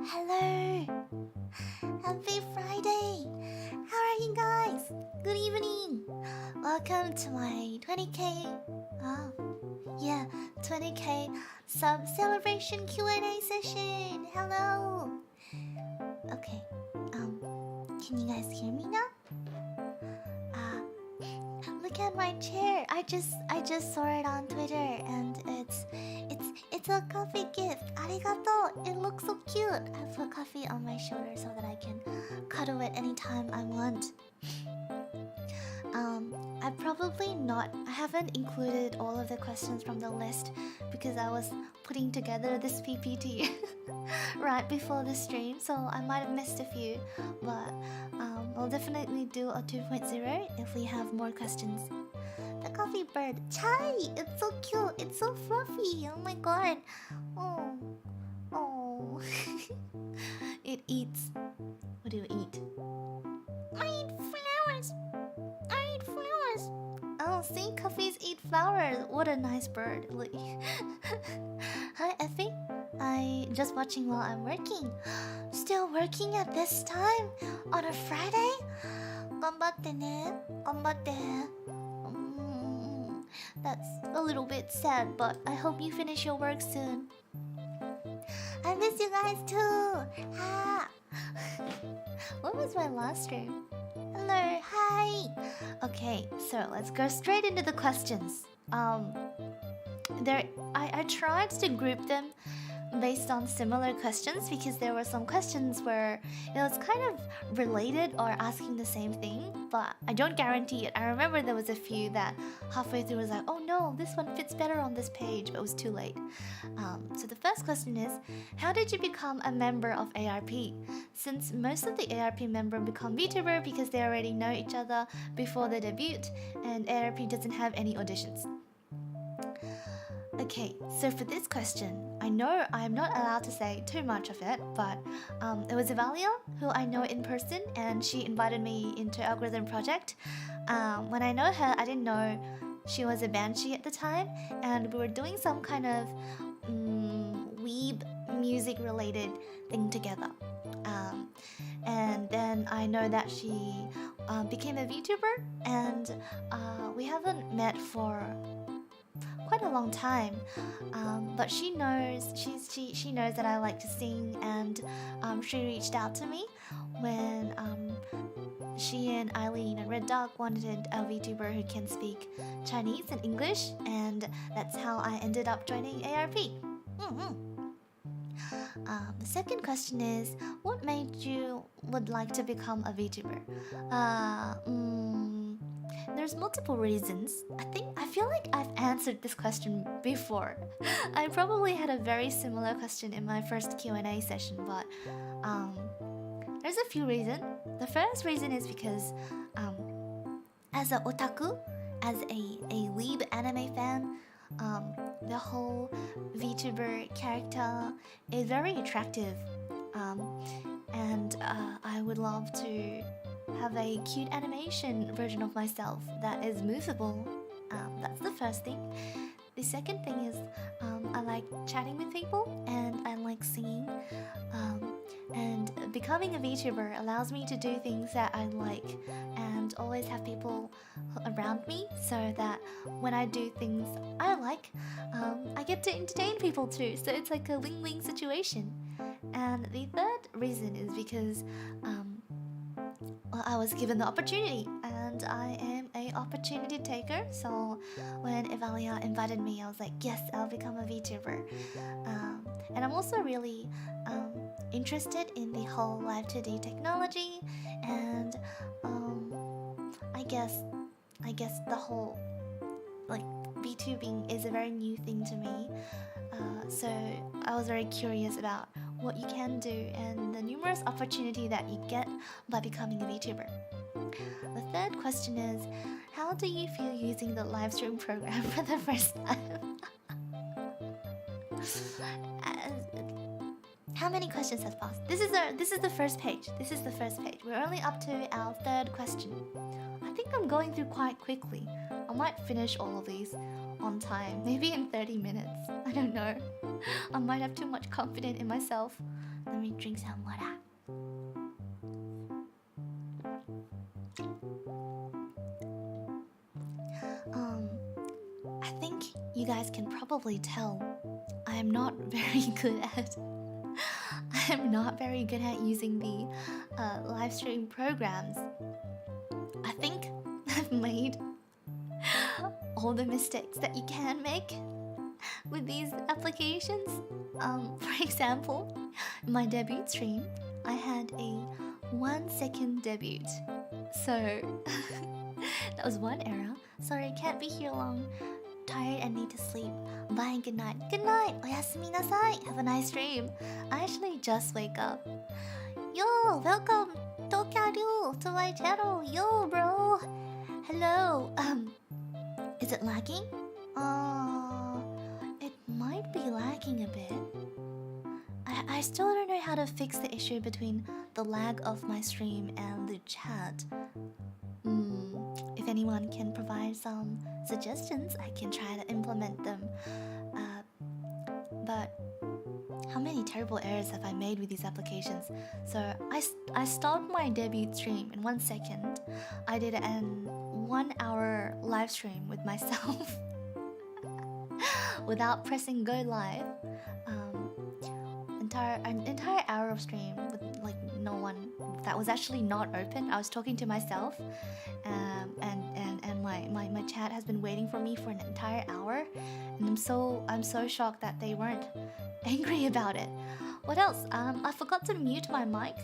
Hello! Happy Friday! How are you guys? Good evening! Welcome to my 20k... Oh, yeah, 20k sub celebration Q&A session! Hello! Okay, can you guys hear me now? Look at my chair. I just saw it on Twitter, and it's a coffee gift. Arigato. It looks so cute. I put coffee on my shoulder so that I can cuddle it anytime I want. I haven't included all of the questions from the list because I was putting together this PPT right before the stream, so I might have missed a few, but we'll definitely do a 2.0 if we have more questions. The coffee bird, Chai! It's so cute, it's so fluffy, oh my god. Oh. It eats. What do you eat? I eat flowers. Oh, see, coffees eat flowers. What a nice bird. Hi, Effy. I just watching while I'm working. Still working at this time on a Friday? 頑張ってね. 頑張って. That's a little bit sad, but I hope you finish your work soon. I miss you guys too. Ha. What was my last stream? Hello, hi. Okay, so let's go straight into the questions. I tried to group them based on similar questions because there were some questions where it was kind of related or asking the same thing, but I don't guarantee it. I remember there was a few that halfway through was like, oh no, this one fits better on this page, but it was too late. So the first question is, how did you become a member of ARP? Since most of the ARP members become VTuber because they already know each other before they debut, and ARP doesn't have any auditions. Okay, so for this question, I know I'm not allowed to say too much of it, but it was Evalia, who I know in person, and she invited me into Algorhythm Project. When I know her, I didn't know she was a banshee at the time, and we were doing some kind of weeb music-related thing together. And then I know that she became a VTuber, and we haven't met for quite a long time, but she knows she knows that I like to sing, and she reached out to me when she and Eileen and Red Dog wanted a VTuber who can speak Chinese and English, and that's how I ended up joining ARP. The second question is, what made you would like to become a VTuber? There's multiple reasons. I feel like I've answered this question before. I probably had a very similar question in my first Q&A session, but there's a few reasons. The first reason is because as a otaku, as a weeb anime fan, the whole VTuber character is very attractive, and I would love to have a cute animation version of myself that is movable. That's the first thing. The second thing is I like chatting with people, and I like singing, and becoming a VTuber allows me to do things that I like and always have people around me, so that when I do things I like, I get to entertain people too, so it's like a win-win situation. And the third reason is because well, I was given the opportunity, and I am an opportunity taker, so when Evalia invited me, I was like, yes, I'll become a VTuber. And I'm also really interested in the whole Live 2D technology, and I guess the whole like VTubing is a very new thing to me, so I was very curious about what you can do and the numerous opportunity that you get by becoming a VTuber. The third question is, how do you feel using the live stream program for the first time? How many questions have passed? This is the first page. We're only up to our third question. I think I'm going through quite quickly. I might finish all of these on time. Maybe in 30 minutes. I don't know. I might have too much confidence in myself. Let me drink some water. I think you guys can probably tell I'm not very good at using the live stream programs. I think I've made all the mistakes that you can make with these applications. For example, in my debut stream, I had a 1-second debut. So that was one error. Sorry, can't be here long. Tired and need to sleep. Bye and good night. Good night. Oyasumi nasai. Have a nice dream. I actually just wake up. Yo, welcome Tokaru to my channel. Yo, bro. Hello. Is it lagging? It might be lagging a bit. I still don't know how to fix the issue between the lag of my stream and the chat. If anyone can provide some suggestions, I can try to implement them. But how many terrible errors have I made with these applications? So I stopped my debut stream in 1 second. I did an 1 hour live stream with myself without pressing go live. An entire hour of stream with like no one that was actually not open. I was talking to myself, and my chat has been waiting for me for an entire hour, and I'm so shocked that they weren't angry about it. What else? I forgot to mute my mic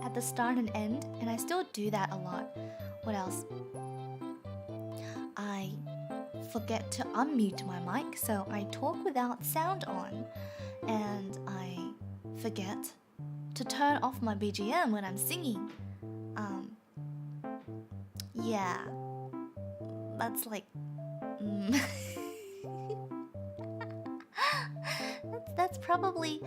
at the start and end, and I still do that a lot. What else? I forget to unmute my mic, so I talk without sound on, and I forget to turn off my BGM when I'm singing. Yeah, that's like that's probably.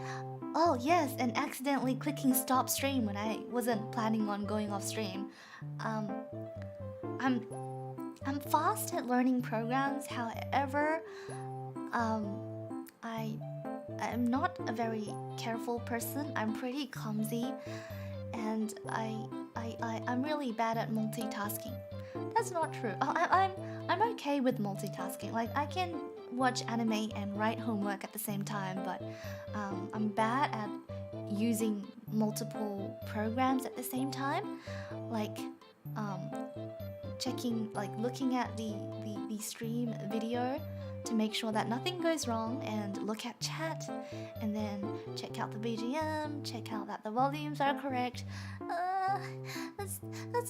Oh yes, and accidentally clicking stop stream when I wasn't planning on going off stream. I'm fast at learning programs. However, I'm not a very careful person. I'm pretty clumsy, and I'm really bad at multitasking. That's not true. I'm okay with multitasking. Like I can watch anime and write homework at the same time, but I'm bad at using multiple programs at the same time. Like looking at the stream video to make sure that nothing goes wrong, and look at chat, and then check out the BGM, check out that the volumes are correct. That's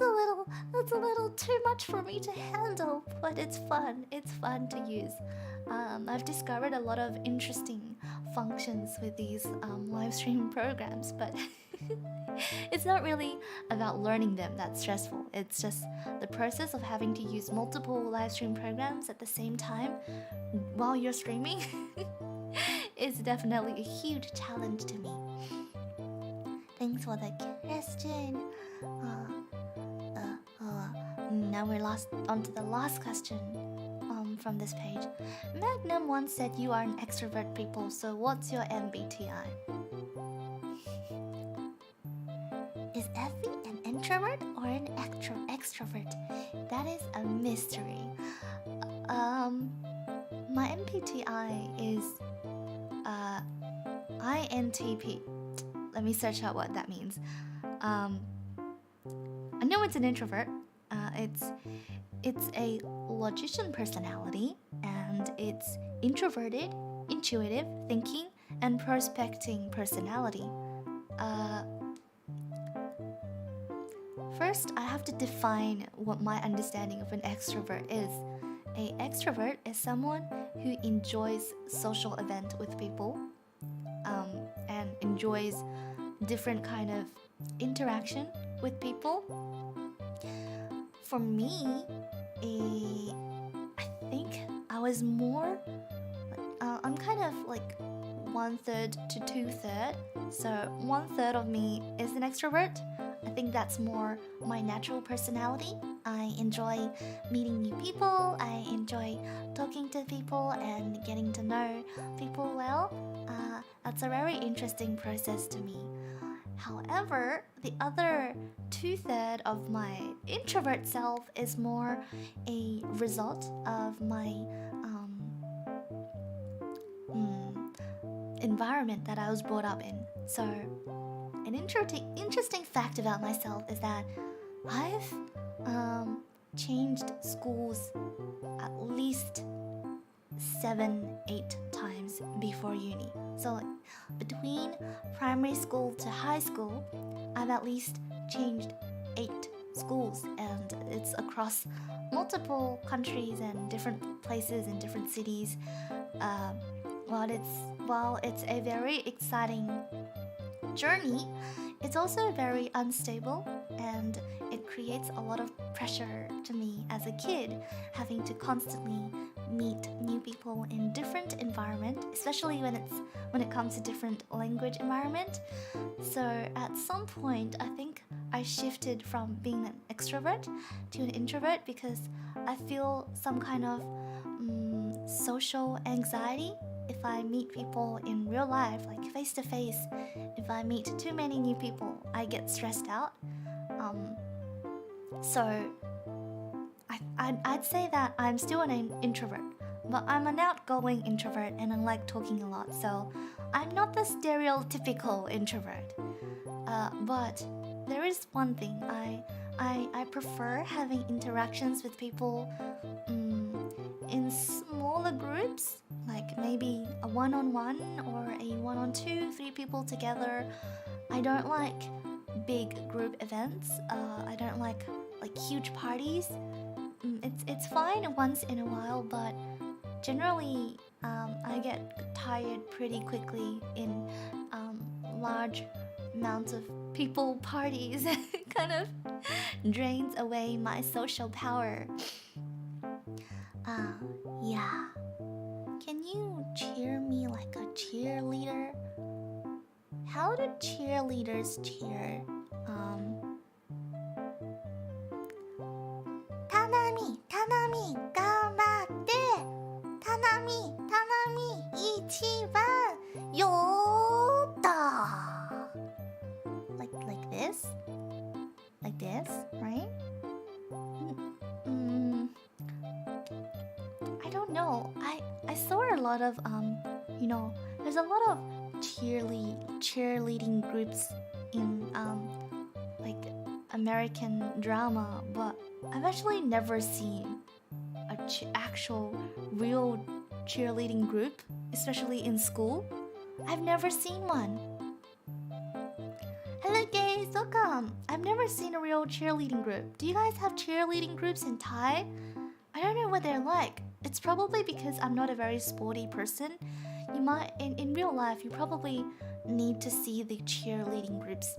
a little too much for me to handle, but it's fun. It's fun to use. I've discovered a lot of interesting functions with these live stream programs, but it's not really about learning them that's stressful. It's just the process of having to use multiple live stream programs at the same time while you're streaming is definitely a huge challenge to me. Thanks for the question. Now we're on to the last question from this page. Magnum once said you are an extrovert people, so what's your MBTI? Is Effy an introvert or an extrovert? That is a mystery. My MBTI is INTP. Let me search out what that means. I know it's an introvert. It's a logician personality, and it's introverted, intuitive, thinking, and prospecting personality. First, I have to define what my understanding of an extrovert is. An extrovert is someone who enjoys social event with people, and enjoys different kind of interaction with people. For me, I think I was more. I'm kind of like 1/3 to 2/3. So 1/3 of me is an extrovert. I think that's more my natural personality. I enjoy meeting new people, I enjoy talking to people and getting to know people well. That's a very interesting process to me. However, the other two-thirds of my introvert self is more a result of my environment that I was brought up in. So, an interesting fact about myself is that I've changed schools at least 7-8 times before uni. So like, between primary school to high school, I've at least changed 8 schools, and it's across multiple countries and different places in different cities. While it's a very exciting journey, it's also very unstable, and it creates a lot of pressure to me as a kid, having to constantly meet new people in different environment, especially when it comes to different language environment. So at some point, I think I shifted from being an extrovert to an introvert because I feel some kind of social anxiety if I meet people in real life, like face to face. If I meet too many new people, I get stressed out. So I'd say that I'm still an introvert, but I'm an outgoing introvert and I like talking a lot, so I'm not the stereotypical introvert. But there is one thing, I prefer having interactions with people in smaller groups, like maybe a one-on-one or a one-on-two, 3 people together. I don't like big group events. I don't like huge parties. It's fine once in a while, but generally I get tired pretty quickly in large amounts of people parties. It kind of drains away my social power. Yeah. Can you cheer me like a cheerleader? How do cheerleaders cheer? 타나미, 타나미, 頑張って. 타나미, 타나미, 一番. 요다. Like this? Like this, right? I don't know. I saw a lot of there's a lot of cheerleading groups in like American drama, but I've actually never seen a actual real cheerleading group, especially in school. I've never seen one. Hello guys, welcome. I've never seen a real cheerleading group. Do you guys have cheerleading groups in Thai? I don't know what they're like. It's probably because I'm not a very sporty person. You might, in real life, you probably need to see the cheerleading groups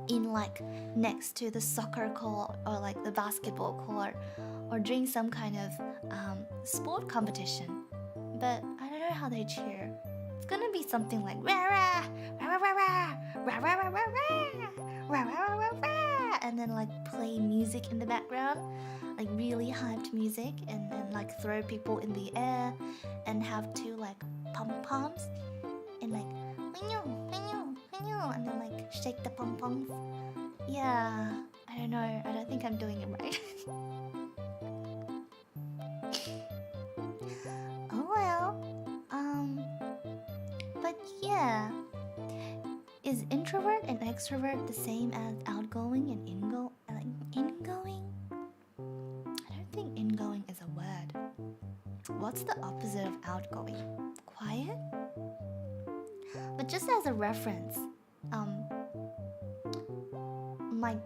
in like next to the soccer court or like the basketball court or during some kind of sport competition. But I don't know how they cheer. It's gonna be something like rah rah rah rah rah rah rah rah rah rah rah rah rah, and then like play music in the background, like really hyped music, and then like throw people in the air and have to like pom-poms and like and then like shake the pom-poms. Yeah, I don't know. I don't think I'm doing it right. Oh well. But yeah. Is introvert and extrovert the same as outgoing and ingoing? I don't think ingoing is a word. What's the opposite of outgoing? Quiet? But just as a reference, my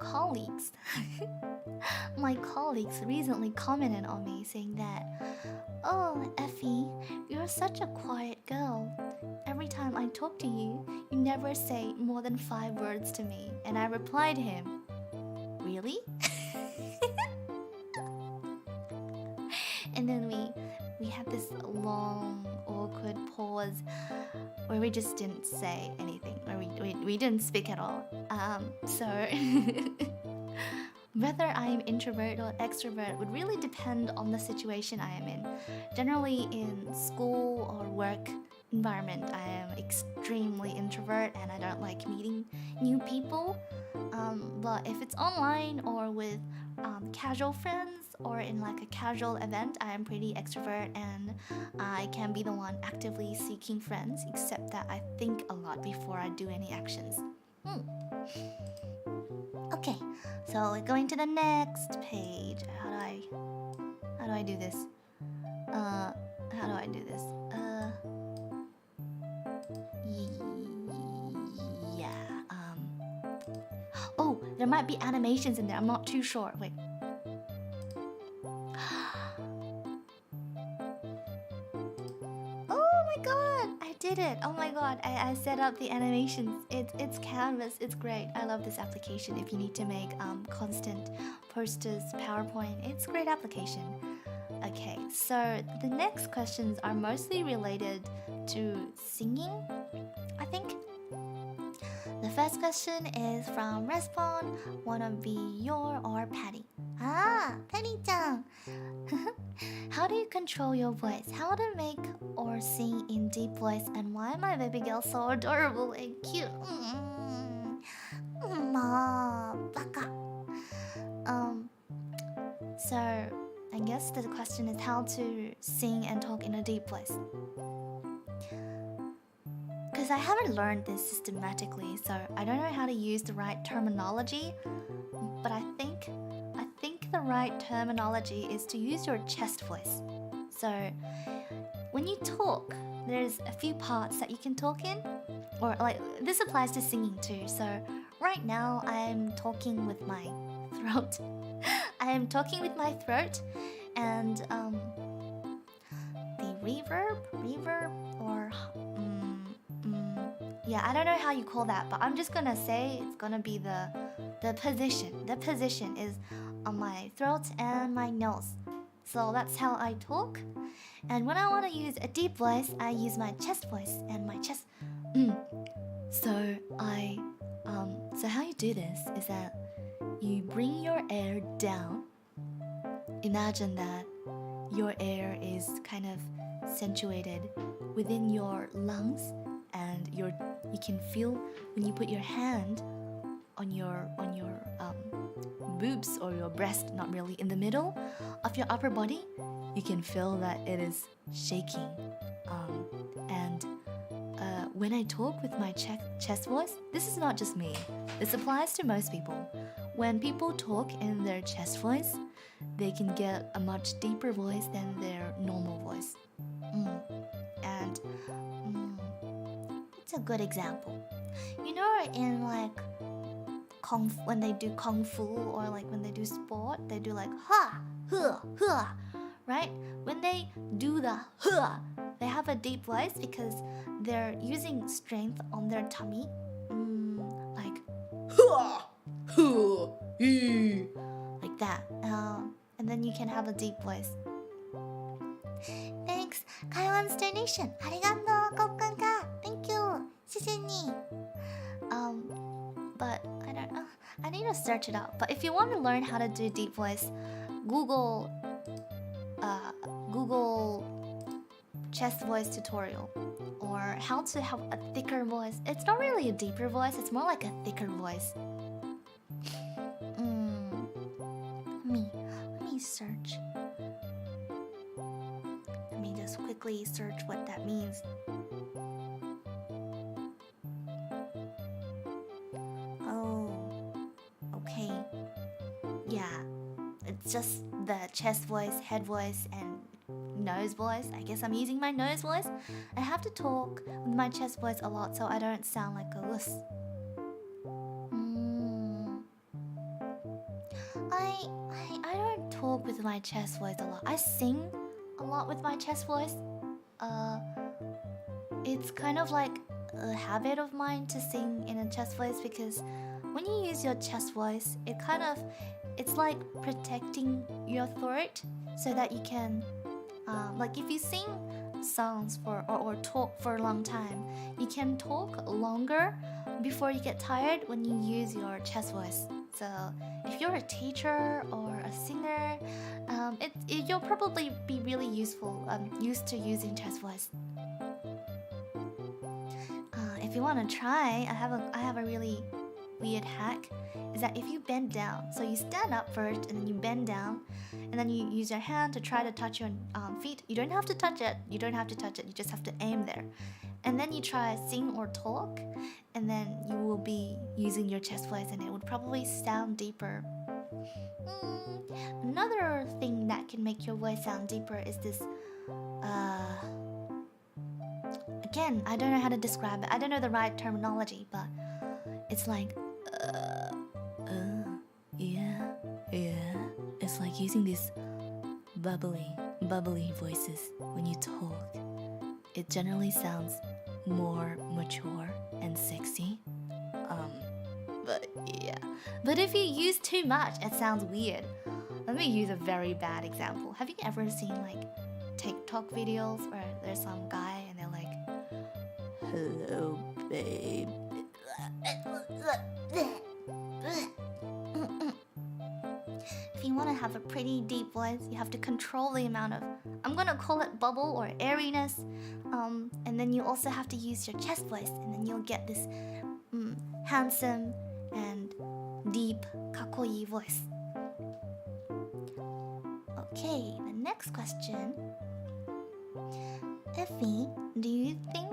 colleagues recently commented on me saying that, "Oh, Effy, you're such a quiet girl. Every time I talk to you, you never say more than 5 words to me." And I replied him, "Really?" And then we had this long, awkward pause where we just didn't say anything, or we didn't speak at all. So whether I am introvert or extrovert would really depend on the situation I am in. Generally, in school or work environment, I am extremely introvert and I don't like meeting new people. But if it's online or with casual friends or in like a casual event, I am pretty extrovert and I can be the one actively seeking friends, except that I think a lot before I do any actions. Okay, so we're going to the next page. How do I do this? How do I do this? Yeah. Oh, there might be animations in there. I'm not too sure. Wait. Oh my god, I did it. Oh my god, I set up the animations. It's Canvas. It's great. I love this application. If you need to make constant posters, PowerPoint, it's a great application. Okay, so the next questions are mostly related to singing, I think. The first question is from Respawn, wanna be your or Patty. Patty-chan. How do you control your voice? How to make or sing in deep voice? And why my baby girl so adorable and cute? Baka. So I guess the question is how to sing and talk in a deep voice. Because I haven't learned this systematically, so I don't know how to use the right terminology. But I think the right terminology is to use your chest voice. So when you talk, there's a few parts that you can talk in, or like this applies to singing too. So right now I'm talking with my throat. I am talking with my throat, and the reverb, or yeah, I don't know how you call that, but I'm just gonna say it's gonna be the position. The position is on my throat and my nose. So that's how I talk. And when I want to use a deep voice, I use my chest voice and my chest. So how you do this is that you bring your air down. Imagine that your air is kind of accentuated within your lungs, and you can feel when you put your hand on your boobs or your breast, not really, in the middle of your upper body, you can feel that it is shaking. And when I talk with my chest voice, this is not just me. This applies to most people. When people talk in their chest voice, they can get a much deeper voice than their normal voice. And it's a good example. You know, in like when they do kung fu, or like when they do sport, they do like ha, huh, huh, right? When they do the huh, they have a deep voice because they're using strength on their tummy, like huh, huh, like that. And then you can have a deep voice. Thanks, Kaiwan's donation. Arigato, kokkanka. Thank you. 谢谢你. But I don't know. I need to search it out. But if you want to learn how to do deep voice, Google chest voice tutorial, or how to have a thicker voice. It's not really a deeper voice, it's more like a thicker voice. Let me search. Let me just quickly search what that means. Yeah, it's just the chest voice, head voice, and nose voice. I guess I'm using my nose voice. I have to talk with my chest voice a lot so I don't sound like a wuss. I don't talk with my chest voice a lot. I sing a lot with my chest voice. It's kind of like a habit of mine to sing in a chest voice, because when you use your chest voice, it's like protecting your throat so that you can Like if you sing songs or talk for a long time, you can talk longer before you get tired when you use your chest voice. So if you're a teacher or a singer, you'll probably be really used to using chest voice. If you want to try, I have a really weird hack. Is that if you bend down, so you stand up first and then you bend down, and then you use your hand to try to touch your feet. You don't have to touch it. You just have to aim there. And then you try sing or talk, and then you will be using your chest voice, and it would probably sound deeper. Another thing that can make your voice sound deeper is this. Again, I don't know how to describe it. I don't know the right terminology, but it's like, yeah. It's like using these bubbly voices when you talk. It generally sounds more mature and sexy. But if you use too much, it sounds weird. Let me use a very bad example. Have you ever seen like TikTok videos where there's some guy and they're like, "Hello, babe." If you want to have a pretty deep voice, you have to control the amount of, I'm gonna call it bubble or airiness, and then you also have to use your chest voice, and then you'll get this handsome and deep kakoi voice. Okay, the next question. Effy, do you think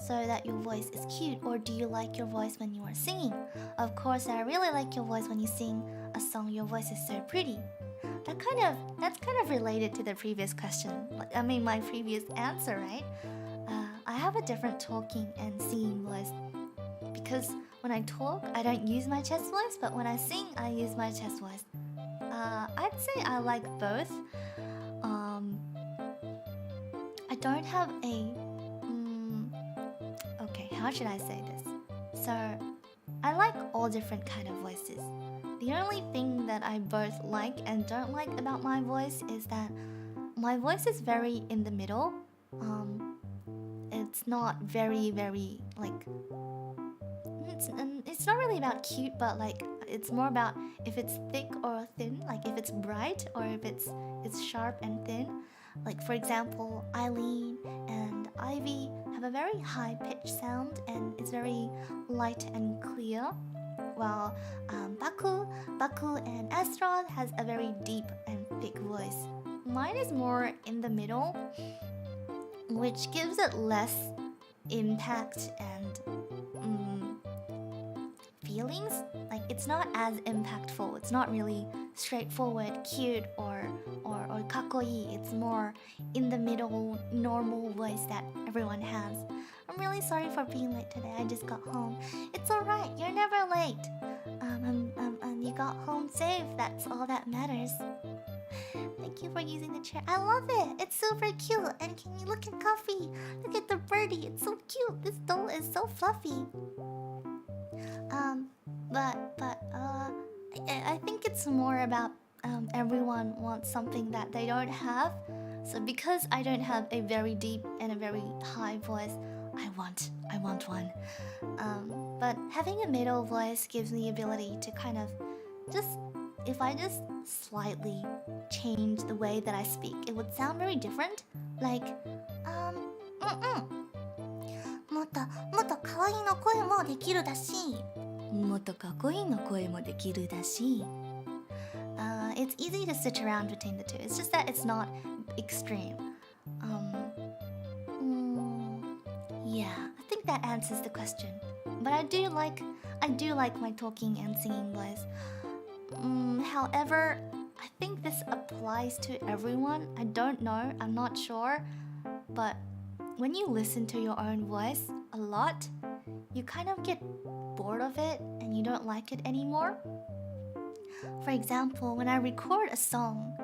so that your voice is cute, or do you like your voice when you are singing? Of course, I really like your voice when you sing a song. Your voice is so pretty. That's kind of related to the previous question. My previous answer, right? I have a different talking and singing voice because when I talk, I don't use my chest voice, but when I sing, I use my chest voice. I'd say I like both. I don't have a... okay, how should I say this? So, I like all different kind of voices. The only thing that I both like and don't like about my voice is that my voice is very in the middle. It's not very, like... It's not really about cute, but like it's more about if it's thick or thin, like if it's bright or if it's sharp and thin. Like for example, Eileen and Ivy have a very high pitch sound and it's very light and clear, while Baku and Astron has a very deep and thick voice. Mine is more in the middle, which gives it less impact and feelings. Like it's not as impactful. It's not really straightforward, cute or kakoi. It's more in the middle, normal voice that everyone has. I'm really sorry for being late today. I just got home. It's alright. You're never late. You got home safe. That's all that matters. Thank you for using the chair. I love it. It's super cute. And can you look at Coffee? Look at the birdie. It's so cute. This doll is so fluffy. I think it's more about everyone wants something that they don't have. So because I don't have a very deep and a very high voice, I want one. But having a middle voice gives me the ability to kind of if I just slightly change the way that I speak, it would sound very different. Like, もっと可愛いの声もできるだし。もっとかっこいいの声もできるだし。It's easy to switch around between the two. It's just that it's not extreme. Yeah, I think that answers the question. But I do like my talking and singing voice. However, I think this applies to everyone. I don't know. I'm not sure. But when you listen to your own voice a lot, you kind of get bored of it and you don't like it anymore. For example, when I record a song,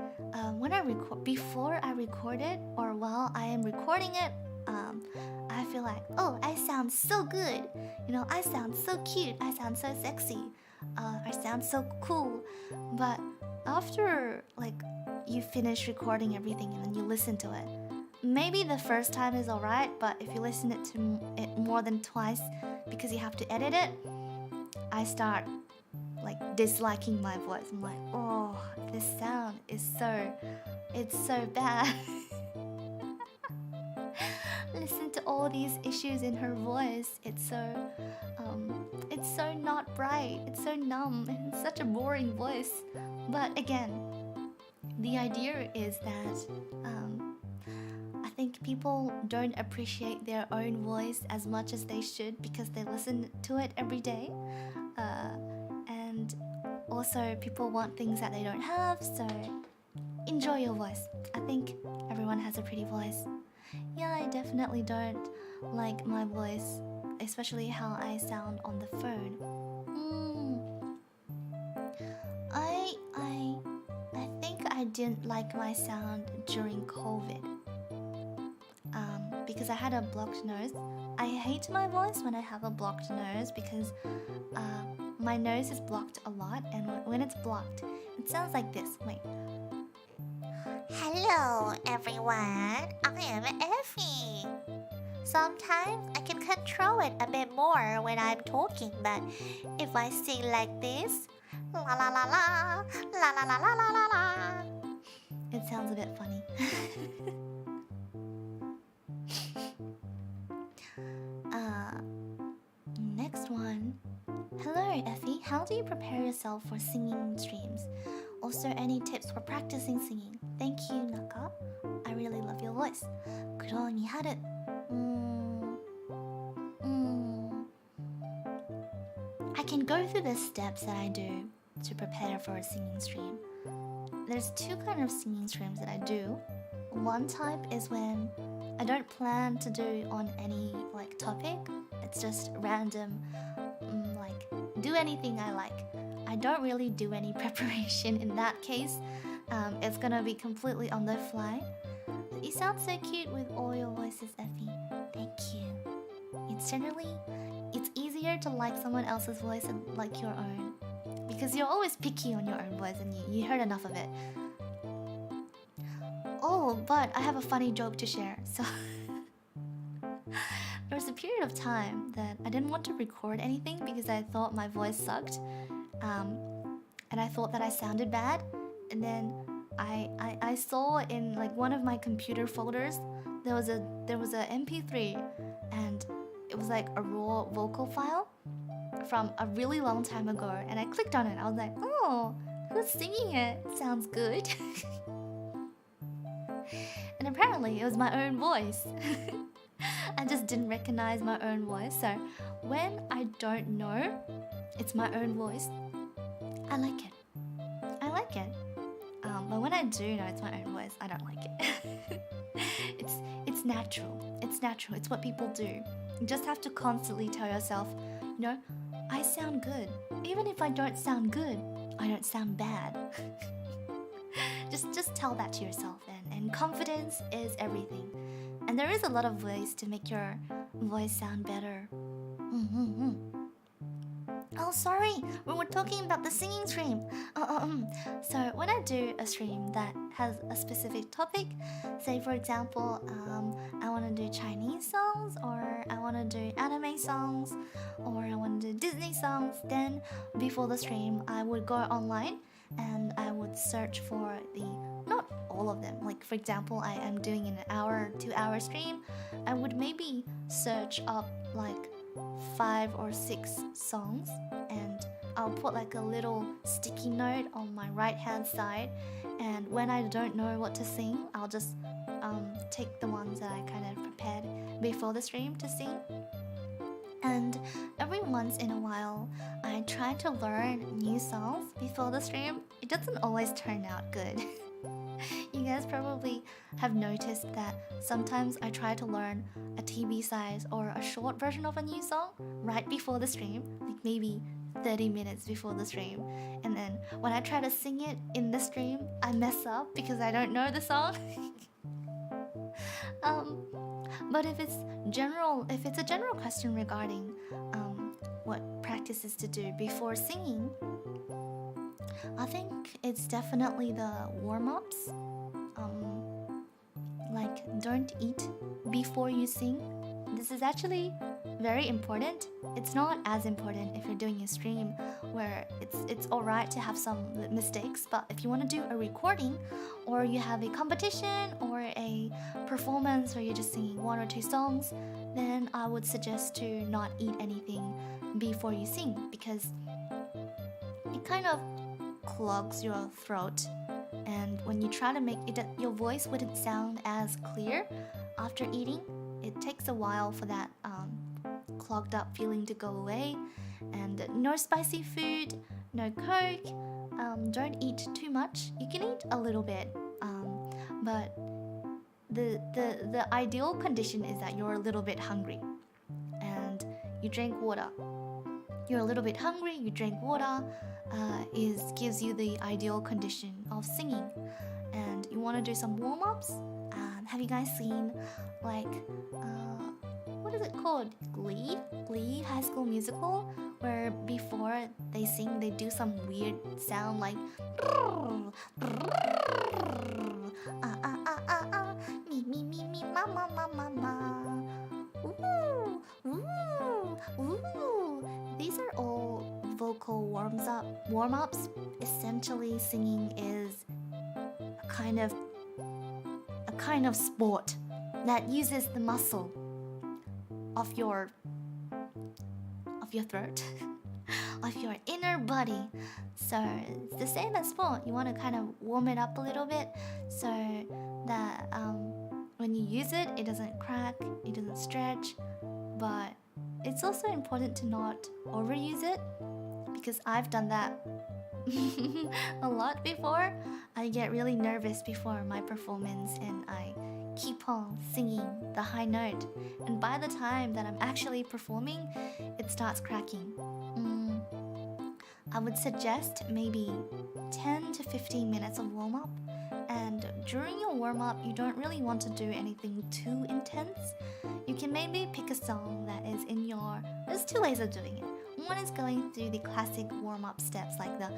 before I record it or while I am recording it, I feel like, oh, I sound so good. You know, I sound so cute. I sound so sexy. I sound so cool. But after like you finish recording everything and then you listen to it. Maybe the first time is alright, but if you listen to it more than twice because you have to edit it, I start like disliking my voice. I'm like, oh, this sound is it's so bad. Listen to all these issues in her voice. It's so not bright. It's so numb. It's such a boring voice. But again, the idea is that I think people don't appreciate their own voice as much as they should because they listen to it every day. And also people want things that they don't have, so enjoy your voice. I think everyone has a pretty voice. Yeah, I definitely don't like my voice, especially how I sound on the phone. I think I didn't like my sound during COVID. Because I had a blocked nose. I hate my voice when I have a blocked nose because my nose is blocked a lot, and when it's blocked, it sounds like this. Wait. Hello everyone, I am Effy. Sometimes I can control it a bit more when I'm talking, but if I sing like this, la la la la, la la la la la la la, it sounds a bit funny. Next one. Hello Effy, how do you prepare yourself for singing streams? Also, any tips for practicing singing? Thank you, Naka. I really love your voice. 그러니 하루. I can go through the steps that I do to prepare for a singing stream. There's two kinds of singing streams that I do. One type is when I don't plan to do on any like topic. It's just random, like do anything I like. I don't really do any preparation in that case. It's gonna be completely on the fly. You sound so cute with all your voices, Effy. Thank you. It's easier to like someone else's voice and like your own, because you're always picky on your own voice and you heard enough of it. Oh, but I have a funny joke to share. So there was a period of time that I didn't want to record anything because I thought my voice sucked, and I thought that I sounded bad. And then I saw in like one of my computer folders there was a MP3, and it was like a raw vocal file from a really long time ago. And I clicked on it. I was like, oh, who's singing it? Sounds good. And apparently it was my own voice. I just didn't recognize my own voice. So when I don't know it's my own voice, I like it. But when I do know it's my own voice, I don't like it. It's natural. It's what people do. You just have to constantly tell yourself, I sound good. Even if I don't sound good, I don't sound bad. Just tell that to yourself, and confidence is everything. And there is a lot of ways to make your voice sound better. Oh, sorry, we were talking about the singing stream. So when I do a stream that has a specific topic, say for example, I want to do Chinese songs, or I want to do anime songs, or I want to do Disney songs, then before the stream I would go online and I would search for not all of them. Like for example, I am doing an hour, 2-hour stream. I would maybe search up like 5 or 6 songs, and I'll put like a little sticky note on my right hand side, and when I don't know what to sing, I'll just take the ones that I kind of prepared before the stream to sing. And every once in a while I try to learn new songs before the stream. It doesn't always turn out good. You guys probably have noticed that sometimes I try to learn a TV size or a short version of a new song right before the stream, like maybe 30 minutes before the stream. And then when I try to sing it in the stream, I mess up because I don't know the song. But if it's a general question regarding what practices to do before singing, I think it's definitely the warm-ups. Like, don't eat before you sing. This is actually very important. It's not as important if you're doing a stream where it's alright to have some mistakes, but if you want to do a recording or you have a competition or a performance where you're just singing 1 or 2 songs, then I would suggest to not eat anything before you sing, because it kind of clogs your throat, and when you try to make it, your voice wouldn't sound as clear after eating. It takes a while for that clogged up feeling to go away. And no spicy food, no Coke, don't eat too much. You can eat a little bit, but the ideal condition is that you're a little bit hungry and you drink water. You're a little bit hungry, you drink water, gives you the ideal condition of singing. And you want to do some warm-ups. Have you guys seen, like, what is it called? Glee, High School Musical, where before they sing, they do some weird sound like me, ma. ooh, ooh, ooh. These are all vocal warm-ups. Essentially, singing is a kind of sport that uses the muscle of your throat, of your inner body. So it's the same as sport. You want to kind of warm it up a little bit so that when you use it, it doesn't crack, it doesn't stretch. But it's also important to not overuse it, because I've done that a lot before. I get really nervous before my performance and I keep on singing the high note, and by the time that I'm actually performing, it starts cracking. I would suggest maybe 10 to 15 minutes of warm-up, and during your warm-up you don't really want to do anything too intense. You can maybe pick a song that is in your... There's 2 ways of doing it. One is going through the classic warm-up steps like the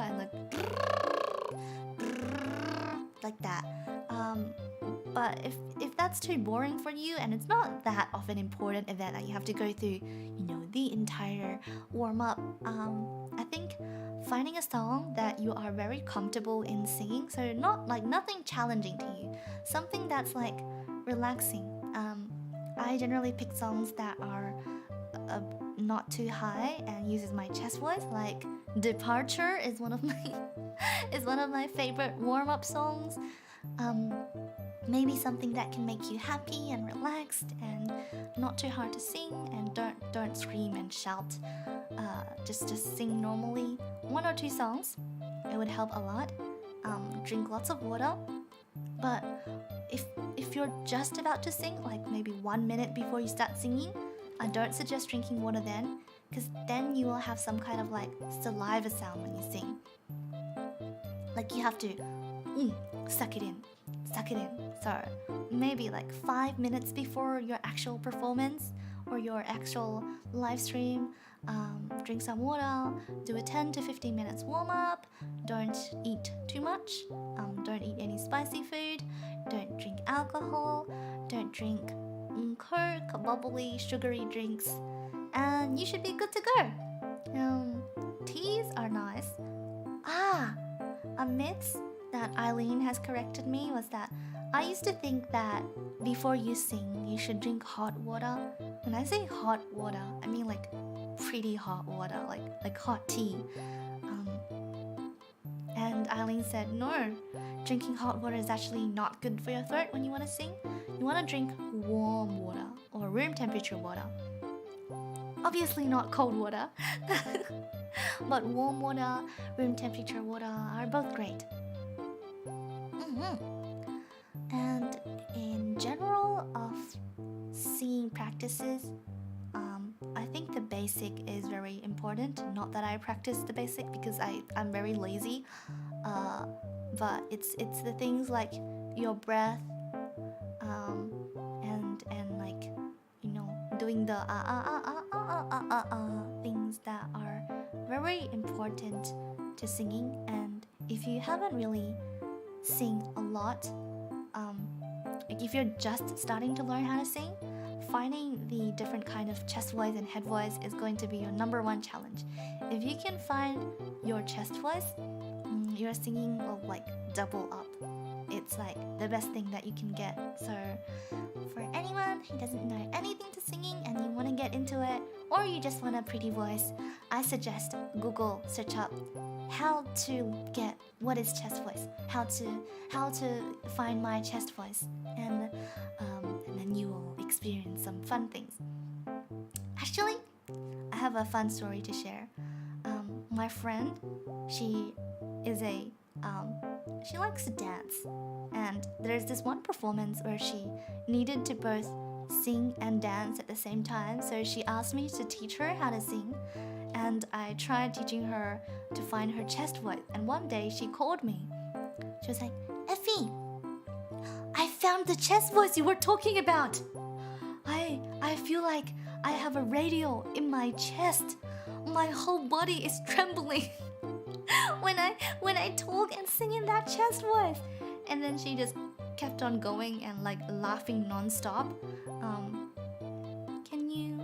and like that. But if that's too boring for you and it's not that of an important event that you have to go through, the entire warm-up, I think finding a song that you are very comfortable in singing, so not like nothing challenging to you, something that's like relaxing. I generally pick songs that are not too high and uses my chest voice. Like Departure is one of my favorite warm-up songs. Maybe something that can make you happy and relaxed and not too hard to sing, and don't scream and shout. Just sing normally. 1 or 2 songs, it would help a lot. Drink lots of water. But if you're just about to sing, like maybe 1 minute before you start singing, I don't suggest drinking water then, because then you will have some kind of like saliva sound when you sing. Like you have to suck it in. So maybe like 5 minutes before your actual performance or your actual live stream, drink some water, do a 10 to 15 minutes warm up, don't eat too much, don't eat any spicy food, don't drink alcohol, don't drink Coke, bubbly, sugary drinks, and you should be good to go. Teas are nice. A myth that Eileen has corrected me was that I used to think that before you sing, you should drink hot water. When I say hot water, I mean like pretty hot water, like hot tea. And Eileen said, no, drinking hot water is actually not good for your throat when you want to sing. You want to drink warm water or room temperature water. Obviously not cold water. But warm water, room temperature water are both great. And in general of singing practices, I think the basic is very important. Not that I practice the basic because I'm very lazy, but it's the things like your breath, and like doing the things that are very important to singing, and if you haven't really sing a lot, like if you're just starting to learn how to sing, finding the different kind of chest voice and head voice is going to be your number one challenge. If you can find your chest voice, your singing will like double up. It's like the best thing that you can get. So for anyone who doesn't know anything to singing and you want to get into it, or you just want a pretty voice, I suggest Google search up how to get what is chest voice, how to find my chest voice, and then you will experience some fun things. Actually, I have a fun story to share. My friend, she likes to dance, and there's this one performance where she needed to both sing and dance at the same time, so she asked me to teach her how to sing, and I tried teaching her to find her chest voice. And one day she called me. She was like, "Effy, I found the chest voice you were talking about. I feel like I have a radio in my chest. My whole body is trembling when I talk and sing in that chest voice." And then she just kept on going and like laughing non-stop. Can you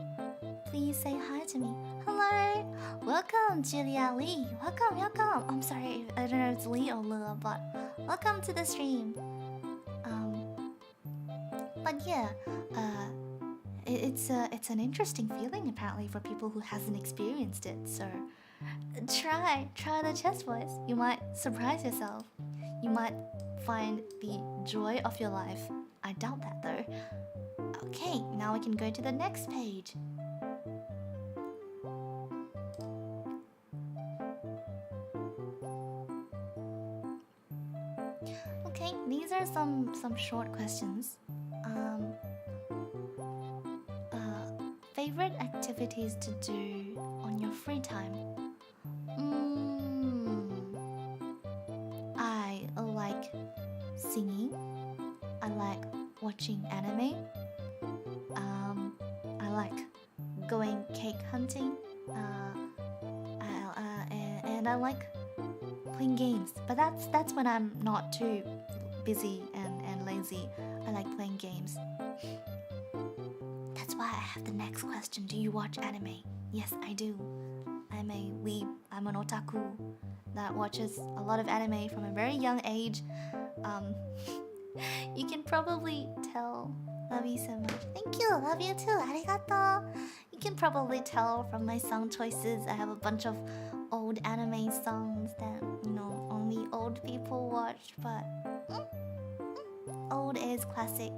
please say hi to me? Hello, welcome Julia Lee. Welcome. I'm sorry, I don't know if it's Lee or Lila, but welcome to the stream. But yeah, it's an interesting feeling apparently for people who hasn't experienced it. So try the chest voice. You might surprise yourself. You might find the joy of your life. I doubt that though. Okay, now we can go to the next page. Okay, these are some short questions. Favorite activities to do on your free time? I like singing. I like watching anime. I like going cake hunting. And I like playing games. But that's when I'm not too busy and lazy. I like playing games. That's why I have the next question. Do you watch anime? Yes, I do. I'm a weeb. I'm an otaku that watches a lot of anime from a very young age. You can probably tell. Love you so much. Thank you. Love you too. Arigato. You can probably tell from my song choices. I have a bunch of old anime songs that, only old people watch, but old is classic.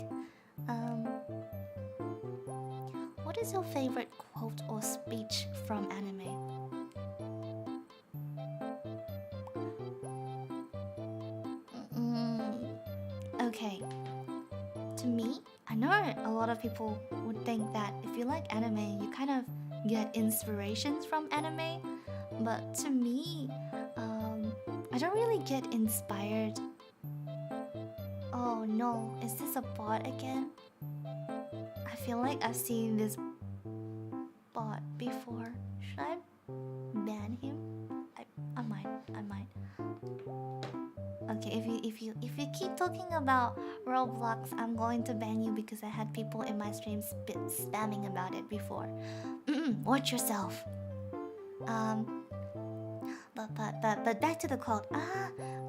What is your favorite quote or speech from anime? Okay. To me, I know a lot of people would think that if you like anime, you kind of get inspirations from anime. But to me, I don't really get inspired. Oh no, is this a bot again? I feel like I've seen this bot before. Should I ban him? I might. Okay, if you keep talking about Roblox, I'm going to ban you because I had people in my stream spamming about it before. Watch yourself. But back to the quote.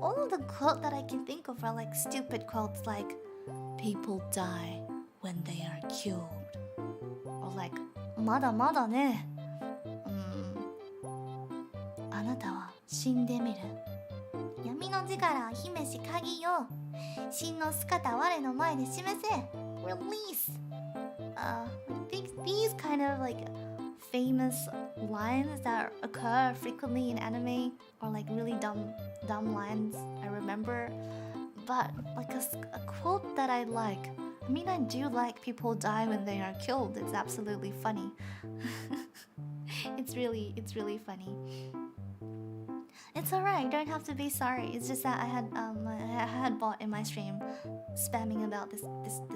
All of the quotes that I can think of are like stupid quotes, like people die when they are killed, or like まだまだね。あなたは死んでみる。闇の力姫し鍵よ。真の姿我の前で示せ。Release. These kind of like famous lines that occur frequently in anime, or like really dumb lines I remember, but like a quote that I like. I mean, I do like people die when they are killed. It's absolutely funny. It's really funny. It's alright, you don't have to be sorry. It's just that I had bot in my stream spamming about this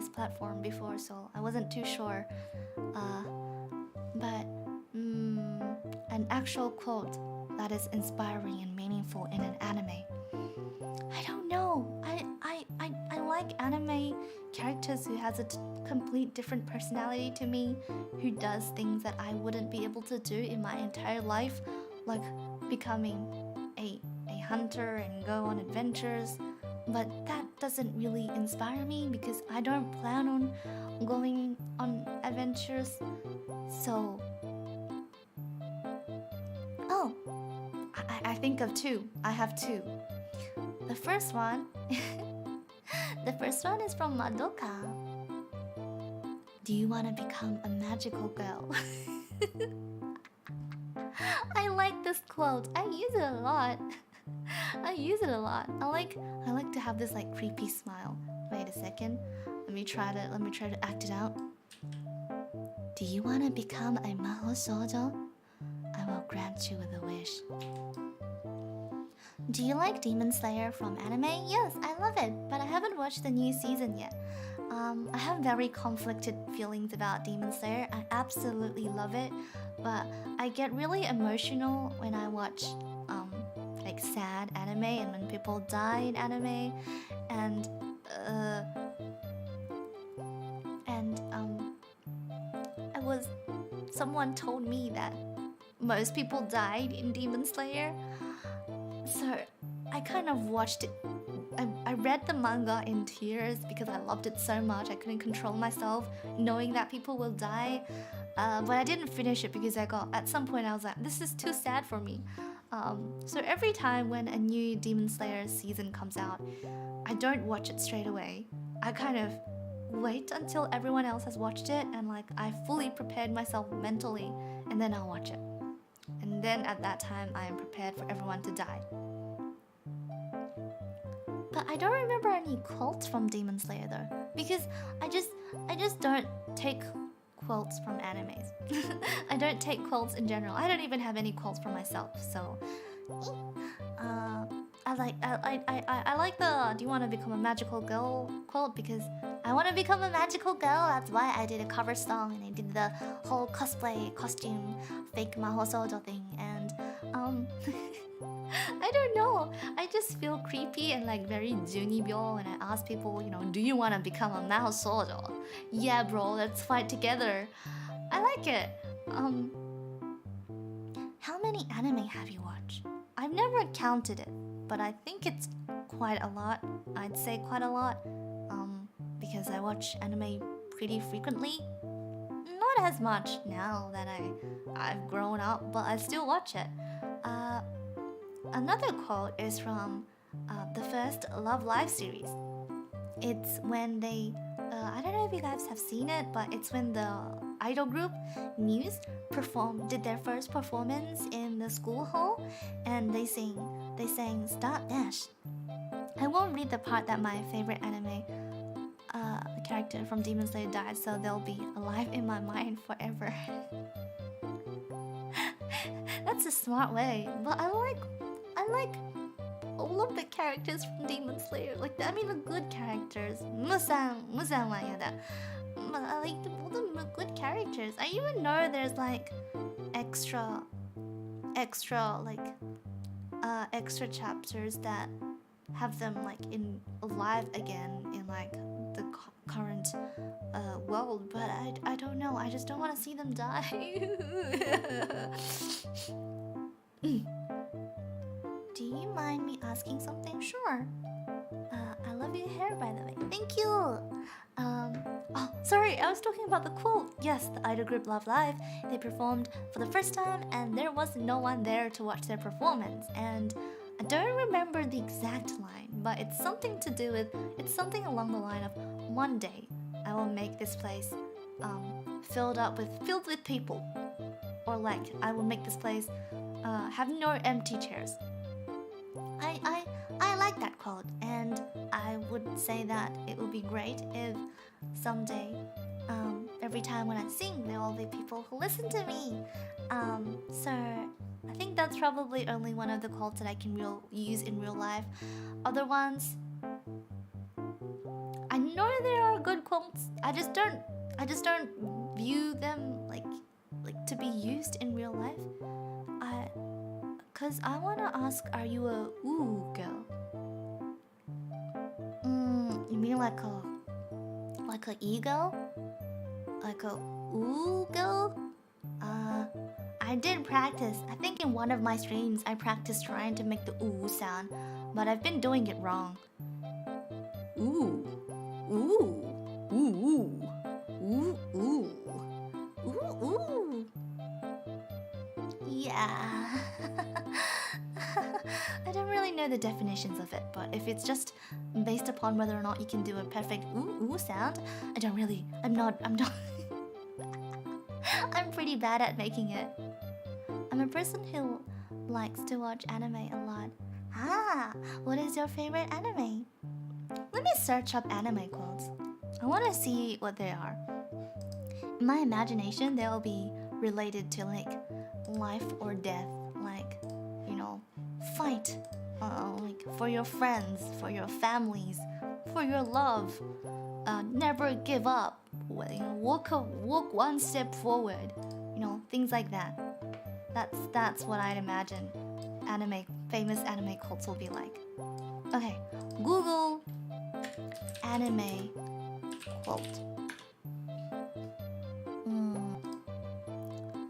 platform before, so I wasn't too sure. But an actual quote that is inspiring and meaningful in an anime? I don't know. I like anime characters who has a complete different personality to me, who does things that I wouldn't be able to do in my entire life, like becoming a hunter and go on adventures. But that doesn't really inspire me because I don't plan on going on adventures. So, oh, I think of two. I have two. The first one, the first one is from Madoka. Do you want to become a magical girl? I like this quote. I use it a lot. I use it a lot. I like to have this like creepy smile. Wait a second. Let me try to act it out. Do you want to become a mahou shoujo? I will grant you with a wish. Do you like Demon Slayer from anime? Yes, I love it, but I haven't watched the new season yet. I have very conflicted feelings about Demon Slayer. I absolutely love it, but I get really emotional when I watch like sad anime and when people die in anime, and someone told me that most people died in Demon Slayer. So I kind of watched it. I read the manga in tears because I loved it so much. I couldn't control myself knowing that people will die. But I didn't finish it because at some point I was like, this is too sad for me. So every time when a new Demon Slayer season comes out, I don't watch it straight away. I kind of wait until everyone else has watched it and like I fully prepared myself mentally, and then I'll watch it. And then at that time I am prepared for everyone to die. But I don't remember any quotes from Demon Slayer though, because I just don't take quotes from animes. I don't take quotes in general. I don't even have any quotes for myself. So I like the "Do you want to become a magical girl" quote because I want to become a magical girl. That's why I did a cover song and I did the whole cosplay costume fake mahou shoujo thing, and I don't know. I just feel creepy and like very junibyo when I ask people, do you want to become a mahou shoujo? Yeah, bro, let's fight together. I like it. How many anime have you watched? I've never counted it, but I think it's quite a lot. I'd say quite a lot. Because I watch anime pretty frequently. Not as much now that I've grown up, but I still watch it. Another quote is from the first Love Live series. It's when they, I don't know if you guys have seen it, but it's when the idol group Muse did their first performance in the school hall, and they sang Start Dash. I won't read the part that my favorite anime character from Demon Slayer died, so they'll be alive in my mind forever. That's a smart way, but I like all of the characters from Demon Slayer. Like, I mean, the good characters. Musan wa yada. But I like all the good characters. I even know there's like extra chapters that have them like alive again in like the current world, but I don't know. I just don't want to see them die. Do you mind me asking something? Sure. I love your hair, by the way. Thank you. Oh, sorry, I was talking about the quote. Yes, the idol group Love Live, they performed for the first time and there was no one there to watch their performance. And I don't remember the exact line, but it's something along the line of, one day I will make this place filled with people. Or like, I will make this place have no empty chairs. I like that quote, and I would say that it would be great if someday, every time when I sing, there will be people who listen to me. So I think that's probably only one of the quotes that I can use in real life. Other ones, I know there are good quotes. I just don't view them like to be used in real life. Cause I wanna ask, are you a ooh girl? You mean like a ego? Like a ooh girl? I did practice. I think in one of my streams I practiced trying to make the ooh sound, but I've been doing it wrong. Ooh. Ooh. Ooh. Ooh. Ooh. Ooh. Ooh. Yeah. I don't really know the definitions of it, but if it's just based upon whether or not you can do a perfect ooh ooh sound, I'm not I'm pretty bad at making it. I'm a person who likes to watch anime a lot. What is your favorite anime? Let me search up anime quotes. I want to see what they are. In my imagination, they'll be related to like life or death, like, you know, fight, like for your friends, for your families, for your love, never give up, walk one step forward, you know, things like that. That's what I'd imagine famous anime cults will be like. Okay, Google anime quote.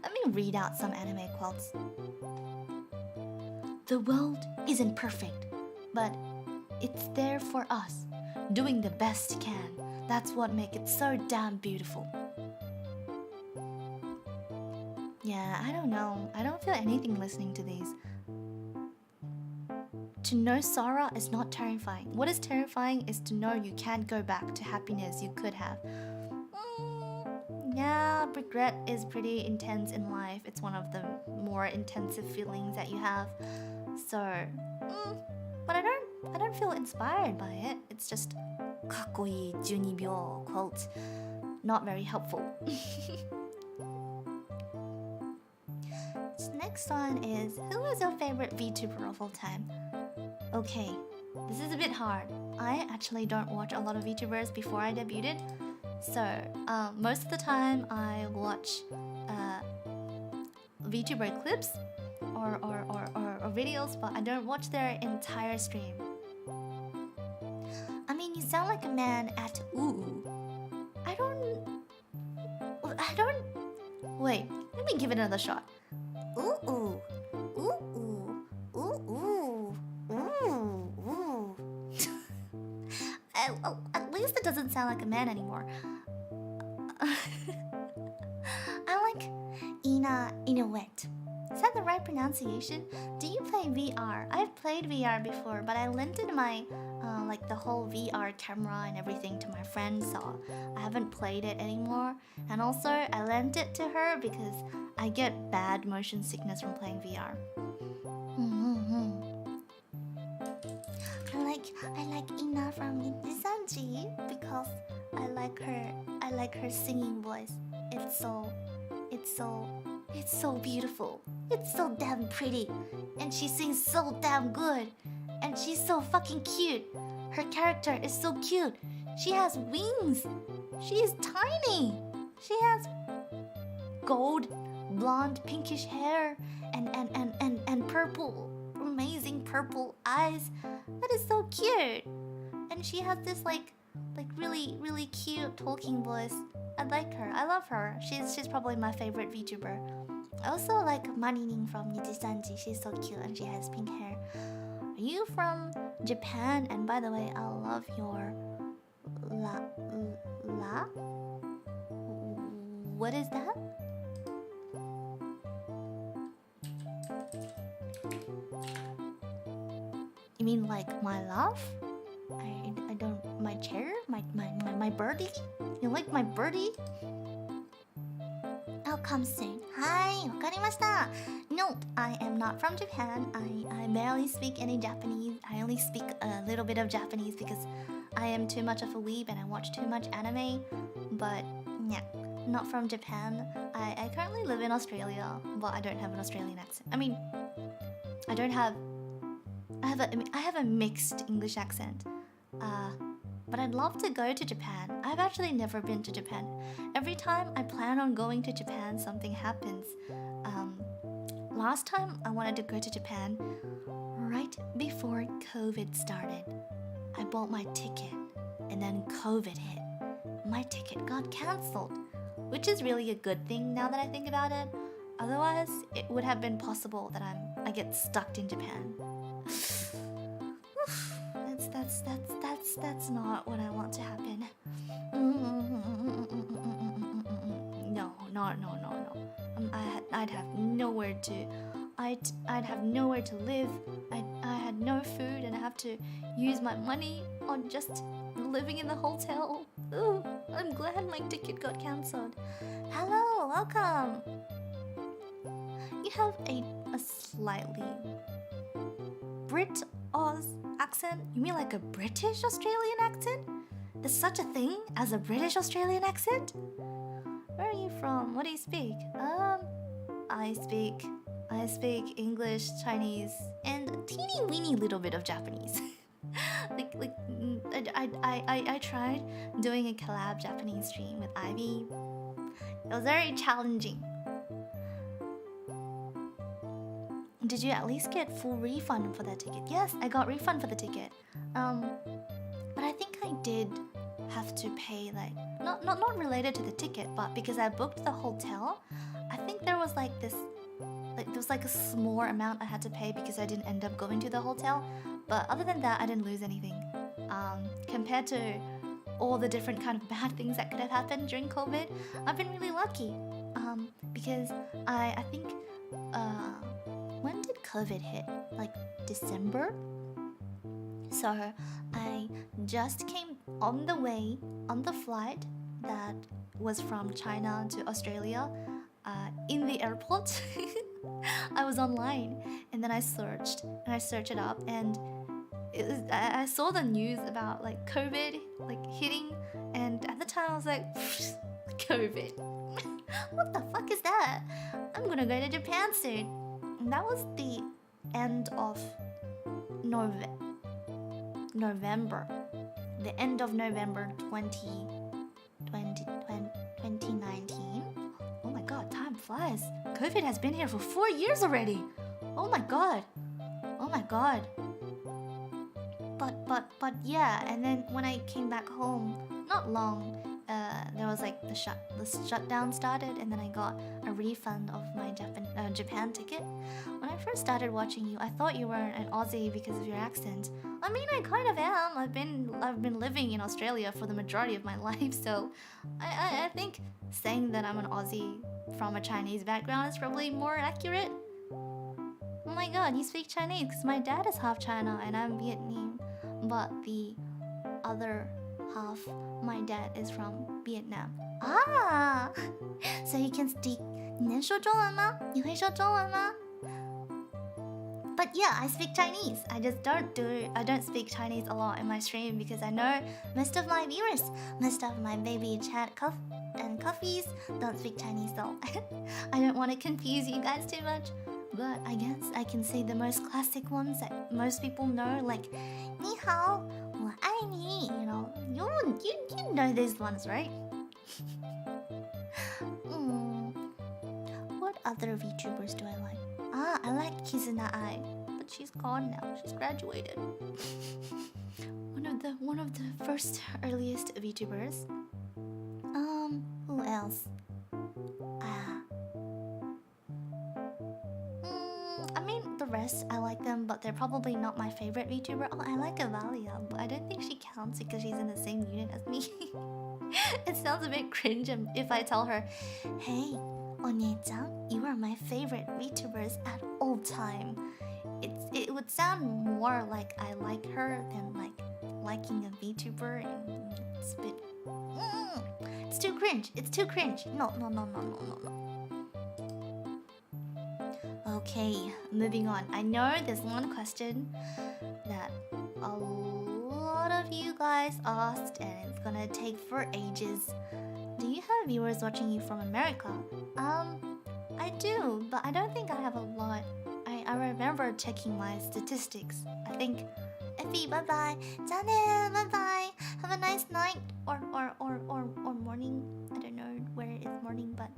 Let me read out some anime quotes. The world isn't perfect, but it's there for us, doing the best it can. That's what makes it so damn beautiful. Yeah, I don't know. I don't feel anything listening to these. To know sorrow is not terrifying. What is terrifying is to know you can't go back to happiness you could have. Yeah, regret is pretty intense in life. It's one of the more intensive feelings that you have. So, but I don't feel inspired by it. It's just かっこいい12秒 quote. Not very helpful. This next one is, who is your favorite VTuber of all time? Okay, this is a bit hard. I actually don't watch a lot of VTubers before I debuted. So, most of the time I watch VTuber clips or videos, but I don't watch their entire stream. I mean, you sound like a man at ooh. I don't... Wait, let me give it another shot. Ooh ooh. Ooh ooh. Ooh ooh. Ooh ooh. At least it doesn't sound like a man anymore. I like Inuit. Is that the right pronunciation? Do you play VR? I've played VR before, but I lended my like the whole VR camera and everything to my friend, so I haven't played it anymore. And also, I lent it to her because I get bad motion sickness from playing VR. I like Ina from Nisanji because I like her singing voice. It's so beautiful. It's so damn pretty. And she sings so damn good. And she's so fucking cute. Her character is so cute. She has wings. She is tiny. She has gold, blonde, pinkish hair and purple, amazing purple eyes. That is so cute. And she has this like really, really cute talking voice. I like her. I love her. She's probably my favorite VTuber. I also like Marining from Nijisanji. She's so cute and she has pink hair. Are you from Japan? And by the way, I love your la. What is that? You mean like my love? I don't. My chair? My birdie? You like my birdie? I'll come soon. Hi, わかりました. No, I am not from Japan. I barely speak any Japanese. I only speak a little bit of Japanese because I am too much of a weeb and I watch too much anime. But yeah, not from Japan. I currently live in Australia, but I don't have an Australian accent. I mean, I have a mixed English accent. But I'd love to go to Japan. I've actually never been to Japan. Every time I plan on going to Japan, something happens. last time I wanted to go to Japan right before COVID started. I bought my ticket and then COVID hit. My ticket got cancelled, which is really a good thing now that I think about it. Otherwise, it would have been possible that I get stuck in Japan. That's not what I want to happen. No. I'd have nowhere to. I'd have nowhere to live. I had no food, and I have to use my money on just living in the hotel. Ooh, I'm glad my ticket got cancelled. Hello, welcome. You have a slightly Brit-Oz accent? You mean like a British Australian accent? There's such a thing as a British Australian accent? Where are you from? What do you speak? I speak English, Chinese, and a teeny weeny little bit of Japanese. I tried doing a collab Japanese stream with Ivy. It was very challenging. Did you at least get full refund for that ticket? Yes, I got refund for the ticket. But I think I did have to pay not related to the ticket, but because I booked the hotel, I think there was a small amount I had to pay because I didn't end up going to the hotel. But other than that, I didn't lose anything. Compared to all the different kind of bad things that could have happened during COVID, I've been really lucky. Because I think when did COVID hit? Like December? So I just came on the flight that was from China to Australia. In the airport, I was online, and then I searched it up, and I saw the news about like COVID hitting, and at the time I was like, COVID. What the fuck is that? I'm gonna go to Japan soon. And that was the end of November. The end of November 2019. Oh my god, time flies. COVID has been here for 4 years already. Oh my god. But yeah, and then when I came back home, not long, there was like the shutdown started, and then I got a refund of my Japan ticket. When I first started watching you, I thought you were an Aussie because of your accent. I mean, I kind of am. I've been living in Australia for the majority of my life, so I think saying that I'm an Aussie from a Chinese background is probably more accurate. Oh my god, you speak Chinese because my dad is half China and I'm Vietnamese, but the other half, my dad is from Vietnam. Ah, so you can speak. 你能说中文吗？你会说中文吗？ But yeah, I speak Chinese. I don't speak Chinese a lot in my stream because I know most of my viewers, most of my baby chat and coffees don't speak Chinese, so I don't want to confuse you guys too much. But I guess I can say the most classic ones that most people know, like 你好，我爱你. You know, you know these ones, right? What other VTubers do I like? I like Kizuna Ai, but she's gone now. She's graduated. One of the first earliest VTubers. Who else? I mean, the rest, I like them, but they're probably not my favorite VTuber. Oh, I like Avalia, but I don't think she counts because she's in the same unit as me. It sounds a bit cringe if I tell her, hey, Onye-chan, you are my favorite VTubers at all time. It would sound more like I like her than like liking a VTuber, and it's a bit... It's too cringe. It's too cringe. No. Okay, moving on. I know there's one question that a lot of you guys asked, and it's gonna take for ages. Do you have viewers watching you from America? I do, but I don't think I have a lot. I remember checking my statistics. I think Effy, bye bye. Janet, bye bye. Have a nice night or morning. I don't know where it is morning, but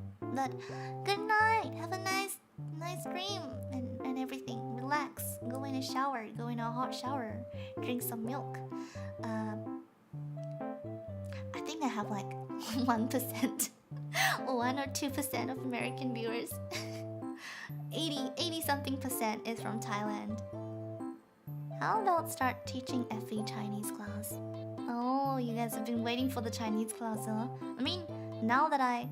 good night. Have a nice Nice dream and everything. Relax. Go in a shower. Go in a hot shower. Drink some milk. I think I have like 1%, 1 or 2% of American viewers. 80 something percent is from Thailand. How about start teaching Effy Chinese class? Oh, you guys have been waiting for the Chinese class, huh? I mean, now that I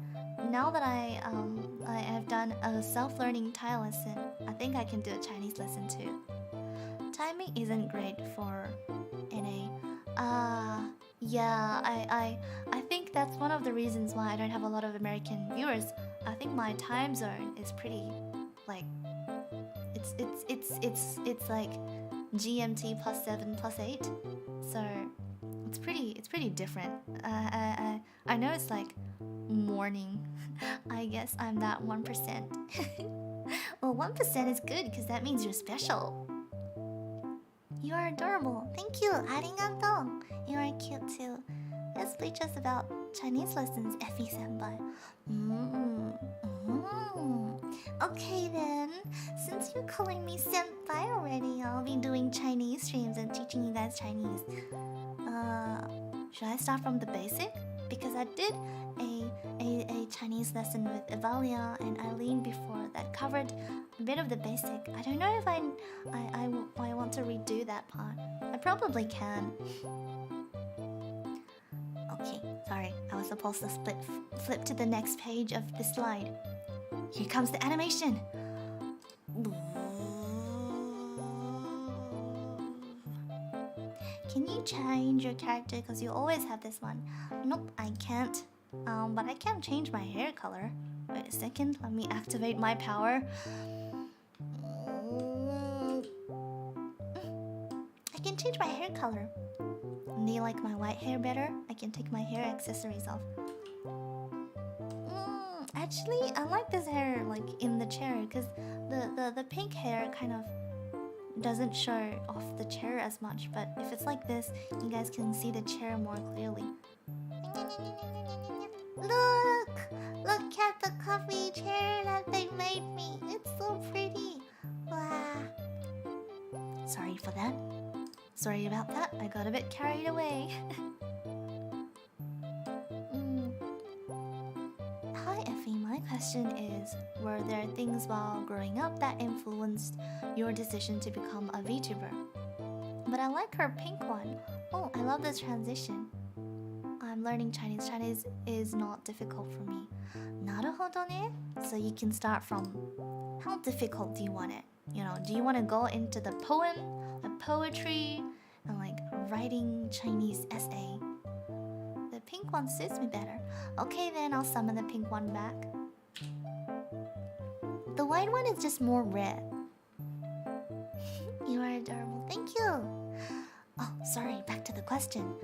have done a self-learning Thai lesson, I think I can do a Chinese lesson too. Timing isn't great for NA. Yeah, I think that's one of the reasons why I don't have a lot of American viewers. I think my time zone is pretty, like, it's like GMT +7 +8, so it's pretty different. I know it's like morning. I guess I'm that 1%. Well, 1% is good because that means you're special. You are adorable. Thank you. Arigato. You are cute too. Let's play just about Chinese lessons, Effy senpai. Okay then. Since you're calling me senpai already, I'll be doing Chinese streams and teaching you guys Chinese. Should I start from the basic? Because I did a Chinese lesson with Evalia and Eileen before that covered a bit of the basic. I don't know if I want to redo that part. I probably can. Okay, sorry. I was supposed to flip to the next page of the slide. Here comes the animation. Can you change your character? Because you always have this one. Nope, I can't. But I can change my hair color. Wait a second, let me activate my power. I can change my hair color. Do you like my white hair better? I can take my hair accessories off. Actually, I like this hair like in the chair because the pink hair kind of doesn't show off the chair as much, but if it's like this, you guys can see the chair more clearly. Look at the comfy chair that they made me. It's so pretty. Wow. Sorry for that. Sorry about that. I got a bit carried away. Hi Effy, my question is, were there things while growing up that influenced your decision to become a VTuber? But I like her pink one. Oh, I love this transition. I'm learning Chinese. Chinese is not difficult for me. Naruhodo ne? So you can start from how difficult do you want it? You know, do you want to go into the poem, the poetry, and like writing Chinese essay? The pink one suits me better. Okay then, I'll summon the pink one back. The white one is just more red. You are adorable. Thank you. Oh, sorry, back to the question.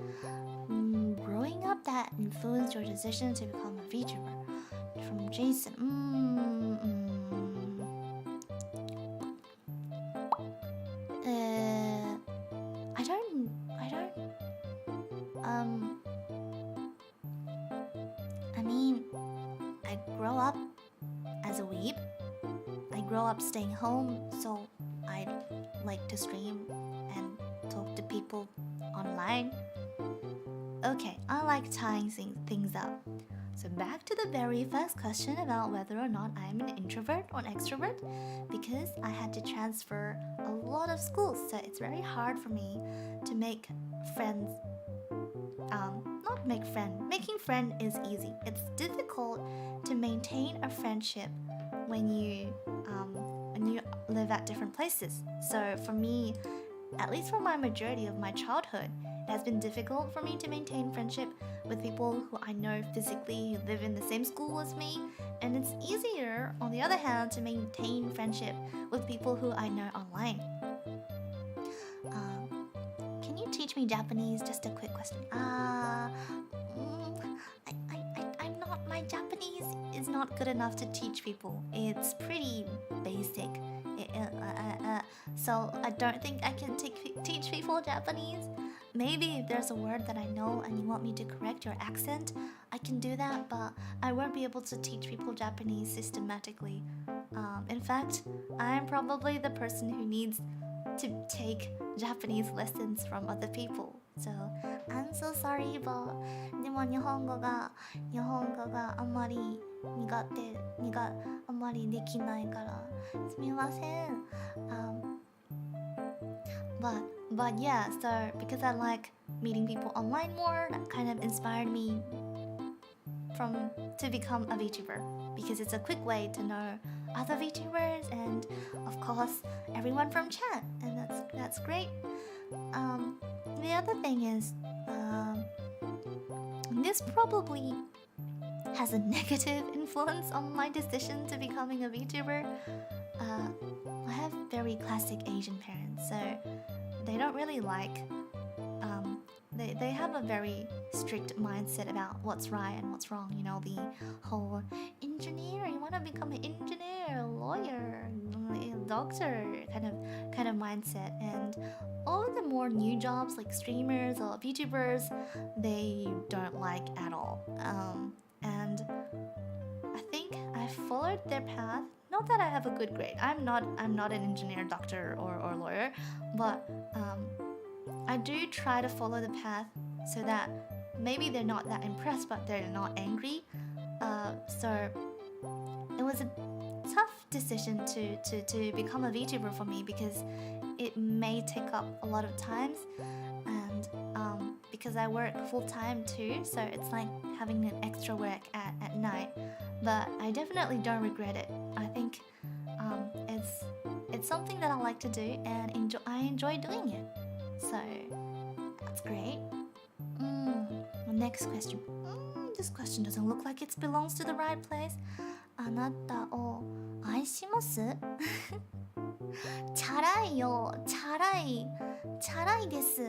Growing up that influenced your decision to become a VTuber? From Jason. I mean, I grow up as a weeb. I grow up staying home, so I like to stream and talk to people online. Okay, I like tying things up. So back to the very first question about whether or not I'm an introvert or an extrovert, because I had to transfer a lot of schools, so it's very hard for me to make friends. Not make friends. Making friends is easy. It's difficult to maintain a friendship when you live at different places. So for me, at least for my majority of my childhood, it has been difficult for me to maintain friendship with people who I know physically, who live in the same school as me, and it's easier, on the other hand, to maintain friendship with people who I know online. Can you teach me Japanese? Just a quick question. My Japanese is not good enough to teach people. It's pretty basic. So I don't think I can teach people Japanese. Maybe if there's a word that I know and you want me to correct your accent, I can do that, but I won't be able to teach people Japanese systematically. In fact, I'm probably the person who needs to take Japanese lessons from other people. So I'm so sorry, but でも日本語があんまりあんまりできないからすみません。But yeah, so because I like meeting people online more, that kind of inspired me to become a VTuber because it's a quick way to know other VTubers and of course everyone from chat, and that's great. The other thing is this probably has a negative influence on my decision to becoming a VTuber. I have very classic Asian parents, so they don't really like they have a very strict mindset about what's right and what's wrong. You know, the whole engineer, you want to become an engineer, a lawyer, a doctor kind of mindset. And all of the more new jobs like streamers or VTubers, they don't like at all. And I think I followed their path. Not that I have a good grade. I'm not an engineer, doctor, or lawyer, but I do try to follow the path so that maybe they're not that impressed, but they're not angry. So it was a tough decision to become a VTuber for me because it may take up a lot of times, and because I work full time too, so it's like having an extra work at night. But I definitely don't regret it. I think it's something that I like to do, and I enjoy doing it. So that's great. Next question. This question doesn't look like it belongs to the right place. あなたを愛します？チャラいよ、チャラいです。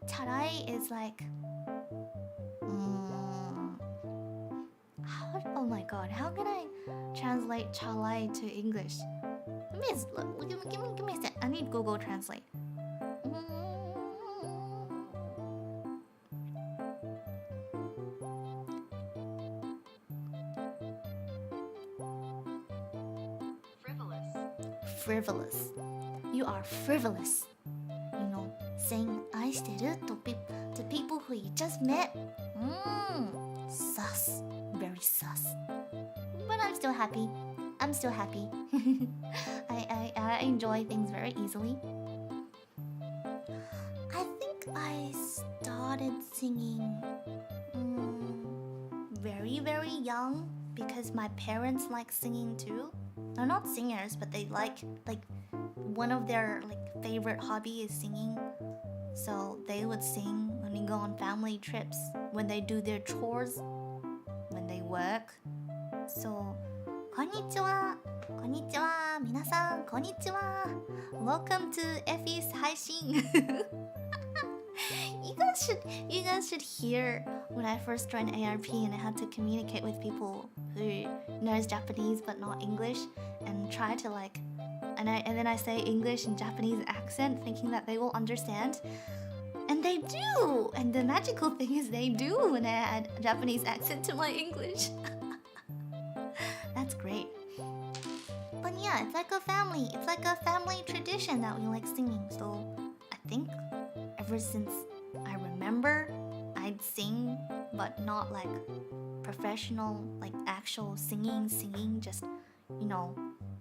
チャラい is like oh my god, how can I translate chalai to English? Give me a sec. I need Google Translate. Frivolous. You are frivolous. You know, saying 愛してる to people who you just met. Sus. Very sus. But I'm still happy. I enjoy things very easily. I think I started singing very, very young because my parents like singing too. They're not singers, but they like one of their favorite hobby is singing. So they would sing when they go on family trips, when they do their chores, when they work. So, こんにちは。皆さん、こんにちは。Welcome to Effy's 配信。You guys should hear when I first joined ARP and I had to communicate with people who knows Japanese but not English, and try to and then I say English in Japanese accent thinking that they will understand. And they do! And the magical thing is they do when I add a Japanese accent to my English. That's great. But yeah, it's like a family. It's like a family tradition that we like singing. So I think ever since I remember, I'd sing, but not like professional, like actual singing, just, you know,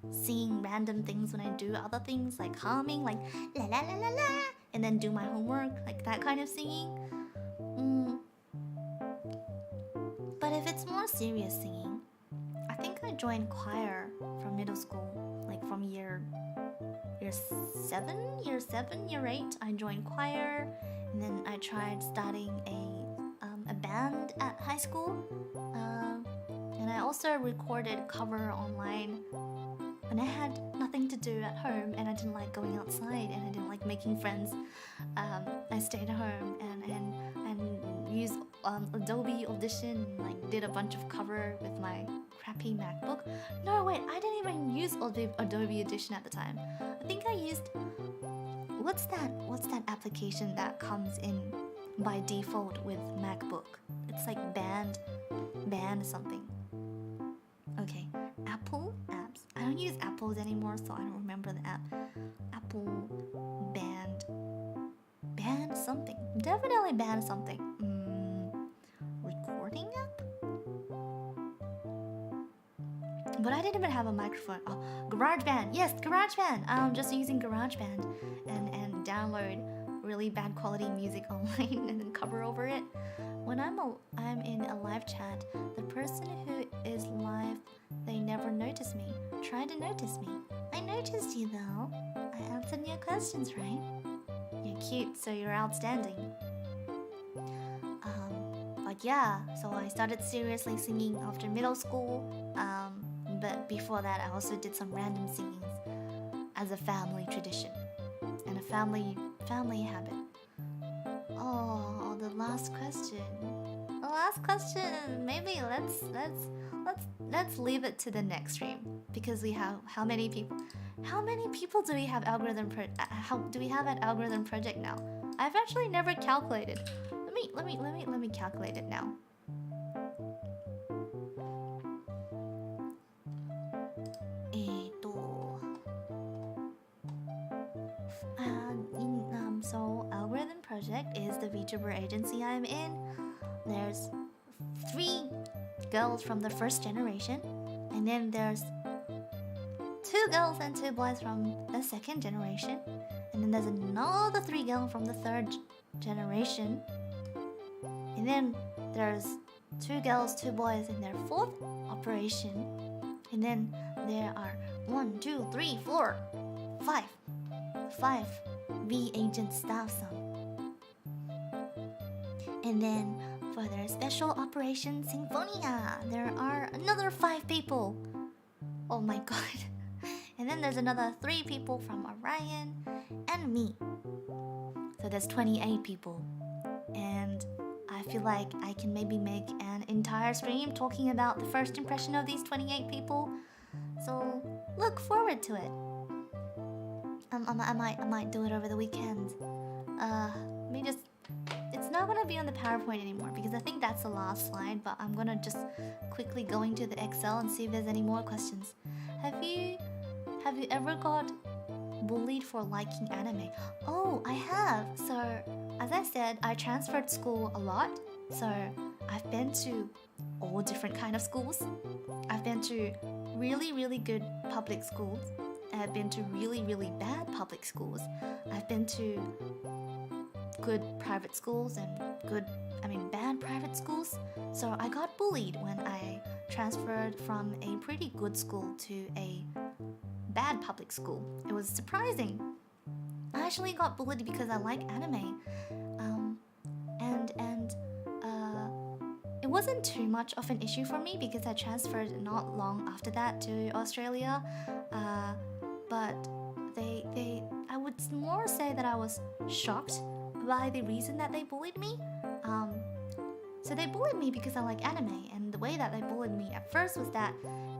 singing random things when I do other things, like humming, like la la la la la, and then do my homework, like that kind of singing. But if it's more serious singing, I think I joined choir from middle school, like from year 7, year 8, I joined choir, and then I tried starting a band at high school, and I also recorded cover online. And I had nothing to do at home, and I didn't like going outside, and I didn't like making friends. I stayed at home and used Adobe Audition, like did a bunch of cover with my crappy MacBook. No, wait, I didn't even use Adobe Audition at the time. I think I used what's that application that comes in by default with MacBook? It's like band something. Okay, Apple apps. I don't iPhones anymore, so I don't remember the app. Apple banned something. Definitely banned something. Recording app? But I didn't even have a microphone. Oh, GarageBand. Yes, GarageBand. I'm just using GarageBand and download really bad quality music online and then cover over it. When I'm in a live chat, the person who is live, they never notice me. Try to notice me. I noticed you though. I answered your questions, right? You're cute, so you're outstanding. But yeah, so I started seriously singing after middle school. But before that, I also did some random singings as a family tradition and a family habit. Oh, the last question. The last question. Maybe let's leave it to the next stream because we have how many people? How many people do we have how do we have at Algorhythm Project now? I've actually never calculated. Let me calculate it now. So Algorhythm Project is the VTuber agency I'm in. There's 3 girls from the first generation, and then there's 2 girls and 2 boys from the second generation, and then there's another 3 girls from the third generation, and then there's 2 girls, 2 boys in their 4th operation, and then there are 1, 2, 3, 4, 5 V agent staff some. And then for their special operation Symphonia, there are another 5 people. Oh my god. And then there's another 3 people from Orion and me. So there's 28 people. And I feel like I can maybe make an entire stream talking about the first impression of these 28 people. So look forward to it. I might do it over the weekend. It's not gonna be on the PowerPoint anymore because I think that's the last slide, but I'm gonna just quickly go into the Excel and see if there's any more questions. Have you ever got bullied for liking anime? Oh, I have. So, as I said, I transferred school a lot. So, I've been to all different kind of schools. I've been to really, really good public schools. I've been to really, really bad public schools. I've been to good private schools and bad private schools. So I got bullied when I transferred from a pretty good school to a bad public school. It was surprising. I actually got bullied because I like anime. It wasn't too much of an issue for me because I transferred not long after that to Australia. But I would more say that I was shocked by the reason that they bullied me. So they bullied me because I like anime, and the way that they bullied me at first was that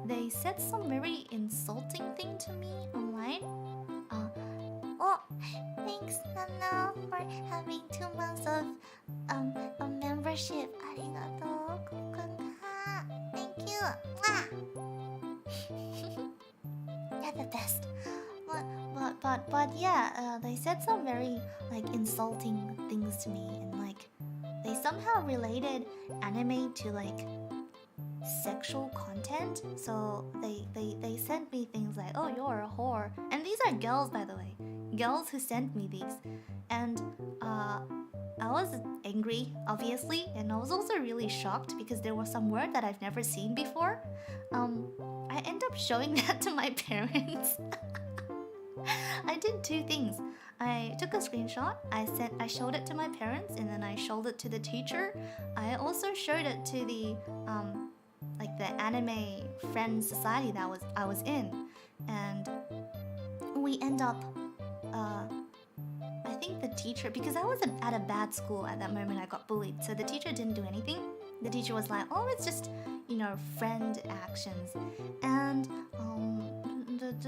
they said some very insulting thing to me online. Thanks, Nana, for having 2 months of membership. Arigato, kokunka. Thank you. Mwah. You're the best. But yeah, they said some very insulting things to me, and they somehow related anime to sexual content. So they sent me things like, oh, you're a whore, and these are girls, by the way, girls who sent me these, and I was angry, obviously, and I was also really shocked because there was some word that I've never seen before. I ended up showing that to my parents. I did 2 things. I took a screenshot, I showed it to my parents, and then I showed it to the teacher. I also showed it to the the anime friend society that I was in, and we end up I think the teacher, because I was at a bad school at that moment, I got bullied, so the teacher didn't do anything. The teacher was like, oh, it's just friend actions, and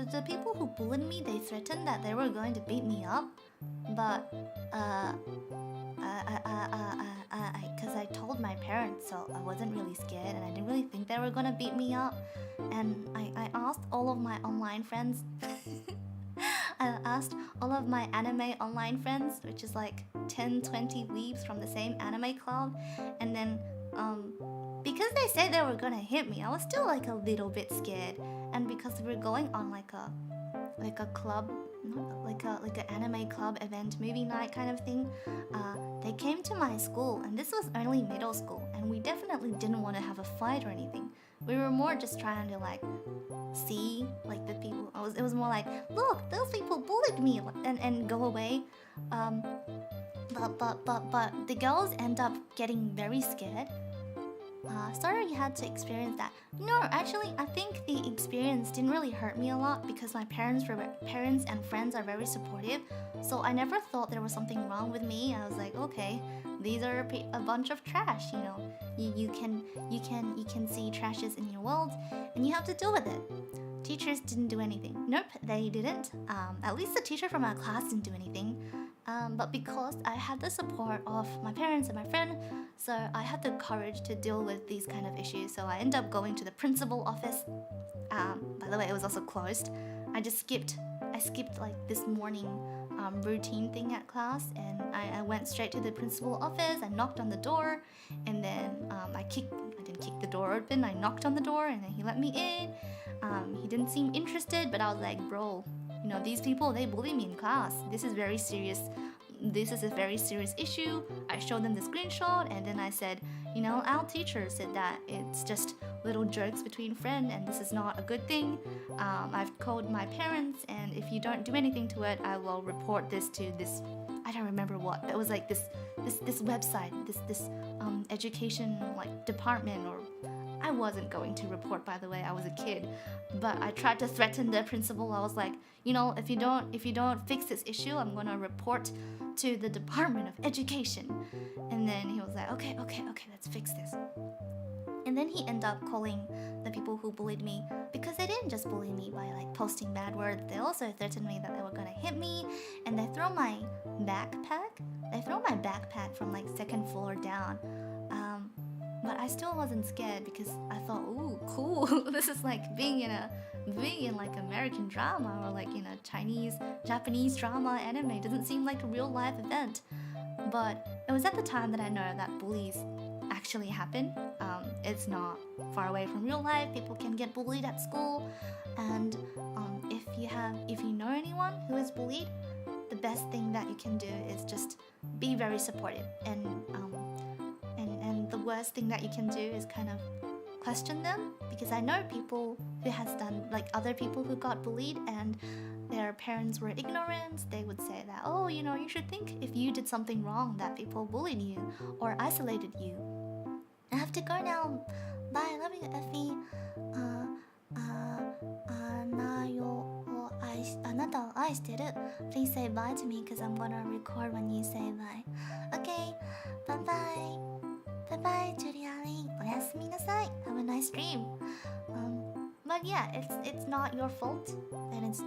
the people who bullied me, they threatened that they were going to beat me up, but because I told my parents, so I wasn't really scared, and I didn't really think they were gonna beat me up. And I asked all of my online friends. I asked all of my anime online friends, which is like 10-20 weebs from the same anime club, and then because they said they were gonna hit me, I was still like a little bit scared. And because we were going on like a club, like an anime club event, movie night kind of thing, they came to my school, and this was only middle school, and we definitely didn't want to have a fight or anything. We were more just trying to like see like the people. It was more like, look, those people bullied me, and go away. But the girls end up getting very scared. Sorry you had to experience that. No, actually, I think the experience didn't really hurt me a lot because my parents and friends are very supportive. So I never thought there was something wrong with me. I was like, okay, these are a bunch of trash. You know, you can see trashes in your world, and you have to deal with it. Teachers didn't do anything. Nope, they didn't. At least the teacher from our class didn't do anything. But because I had the support of my parents and my friend, so I had the courage to deal with these kind of issues. So I ended up going to the principal office. By the way, it was also closed. I skipped like this morning routine thing at class, and I went straight to the principal office. I knocked on the door, and then I didn't kick the door open. I knocked on the door, and then he let me in. He didn't seem interested, but I was like, bro, you know, these people, they bully me in class. This is very serious. This is a very serious issue. I showed them the screenshot, and then I said, you know, our teacher said that it's just little jokes between friends, and this is not a good thing. I've called my parents, and if you don't do anything to it, I will report this to this. I don't remember what, but it was like this website, this education like department, or I wasn't going to report, by the way. I was a kid, but I tried to threaten the principal. I was like, you know, if you don't fix this issue, I'm gonna report to the Department of Education. And then he was like, okay, let's fix this. And then he ended up calling the people who bullied me, because they didn't just bully me by like posting bad words. They also threatened me that they were gonna hit me, and they throw my backpack. They throw my backpack from like second floor down. But I still wasn't scared because I thought, ooh, cool. This is like being in like American drama or like in a Japanese drama anime. It doesn't seem like a real life event. But it was at the time that I know that bullies actually happen. It's not far away from real life. People can get bullied at school, and if you know anyone who is bullied, the best thing that you can do is just be very supportive, and the worst thing that you can do is kind of question them, because I know people who has done, like other people who got bullied and their parents were ignorant. They would say that, oh, you know, you should think if you did something wrong that people bullied you or isolated you. I have to go now. Bye, love you, Effy. あなたを愛してる. Please say bye to me because I'm gonna record when you say bye. Okay, bye bye. Bye bye, Cheerleading. おやすみなさい. Have a nice dream. But yeah, it's not your fault, and it's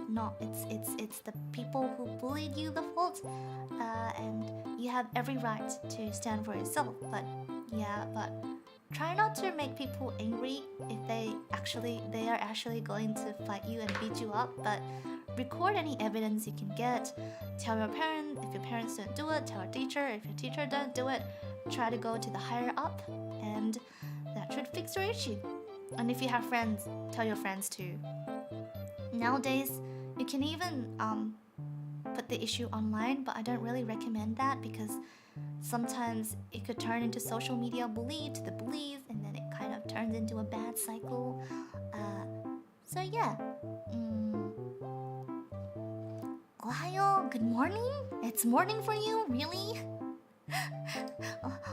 the people who bullied you the fault, and you have every right to stand for yourself. But try not to make people angry if they are actually going to fight you and beat you up. But record any evidence you can get. Tell your parents. If your parents don't do it, tell your teacher. If your teacher don't do it, try to go to the higher up, and that should fix your issue. And if you have friends, tell your friends too. Nowadays, you can even put the issue online, but I don't really recommend that because sometimes it could turn into social media bully to the bullies, and then it kind of turns into a bad cycle. So yeah. Ohayo, good morning? It's morning for you, really?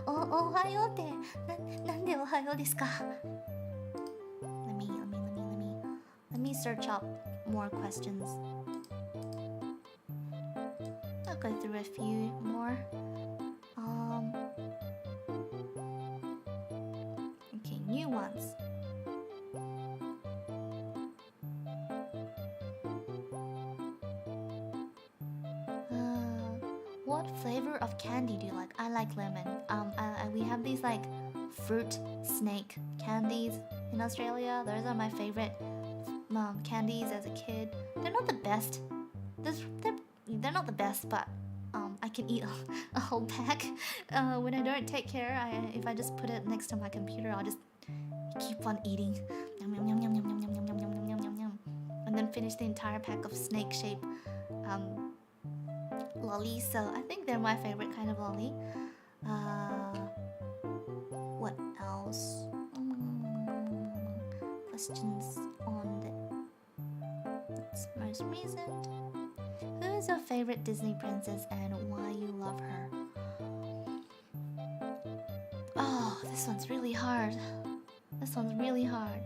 Ohayo ってなんでohayo desu ka? Let me search up more questions. I'll go through a few more. Okay, new ones. what flavor of candy do you like? I like lemon. We have these like fruit snake candies in Australia. Those are my favorite candies as a kid. They're not the best. They're not the best, but I can eat a whole pack when I don't take care. If I just put it next to my computer, I'll just keep on eating, yum, yum, yum, yum, yum, yum, yum, yum, yum, yum, yum, yum, and then finish the entire pack of snake-shaped lollies. So I think they're my favorite kind of lolly. What else? Questions on that's most recent. Who is your favorite Disney princess and why you love her? Oh, this one's really hard. This one's really hard.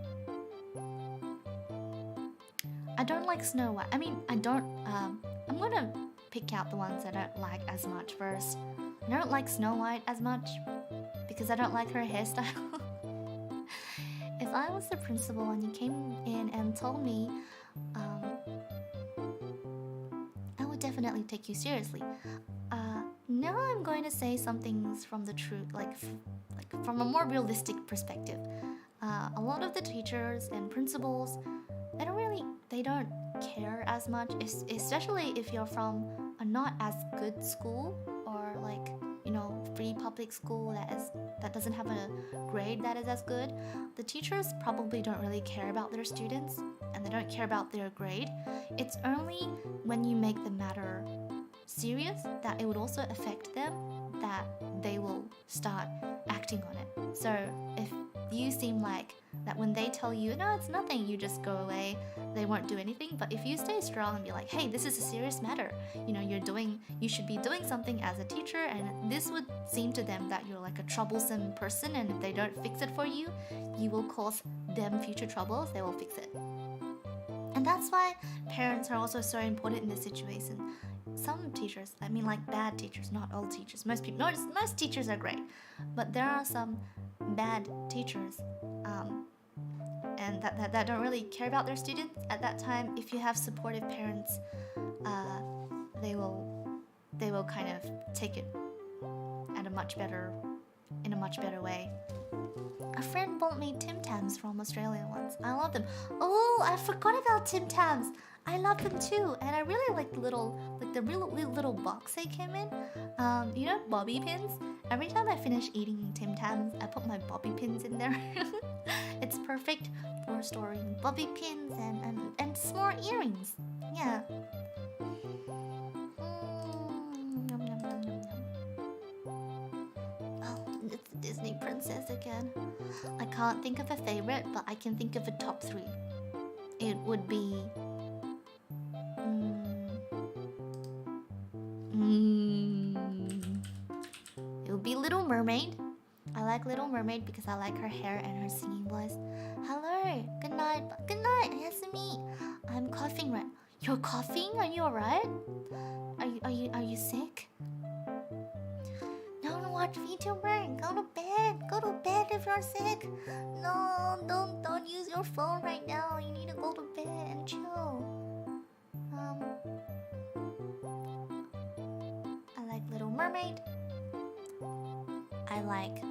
I don't like Snow White. I mean, I don't. I'm gonna pick out the ones I don't like as much first. I don't like Snow White as much because I don't like her hairstyle. If I was the principal and you came in and told me, I would definitely take you seriously. Now I'm going to say some things from the truth, like from a more realistic perspective. A lot of the teachers and principals, they don't care as much, especially if you're from a not as good school or like, you know, free public school that doesn't have a grade that is as good. The teachers probably don't really care about their students and they don't care about their grade. It's only when you make the matter serious that it would also affect them that they will start acting on it. So if you seem like that when they tell you, no, it's nothing, you just go away, they won't do anything. But if you stay strong and be like, hey, this is a serious matter, you know, you should be doing something as a teacher, and this would seem to them that you're like a troublesome person, and if they don't fix it for you, you will cause them future troubles, they will fix it. And that's why parents are also so important in this situation. Some teachers, I mean like bad teachers, not all teachers. Most teachers are great, but there are some bad teachers and that don't really care about their students. At that time, if you have supportive parents, they will kind of take it in a much better way. A friend bought me Tim Tams from Australia once. I love them. Oh, I forgot about Tim Tams. I love them too, and I really like the little box they came in. You know, bobby pins. Every time I finish eating Tim Tams, I put my bobby pins in there. It's perfect for storing bobby pins and small earrings. Yeah. Yum, yum, yum, yum, yum. Oh, it's the Disney princess again. I can't think of a favorite, but I can think of a top 3. It would be it would be Little Mermaid. I like Little Mermaid because I like her hair and her singing voice. Hello, good night, Yasumi. I'm coughing right. You're coughing? Are you alright? Are you sick? Don't watch VTuber. Go to bed if you're sick. No, don't use your phone right now. You need to go to bed and chill. I like Little Mermaid. I like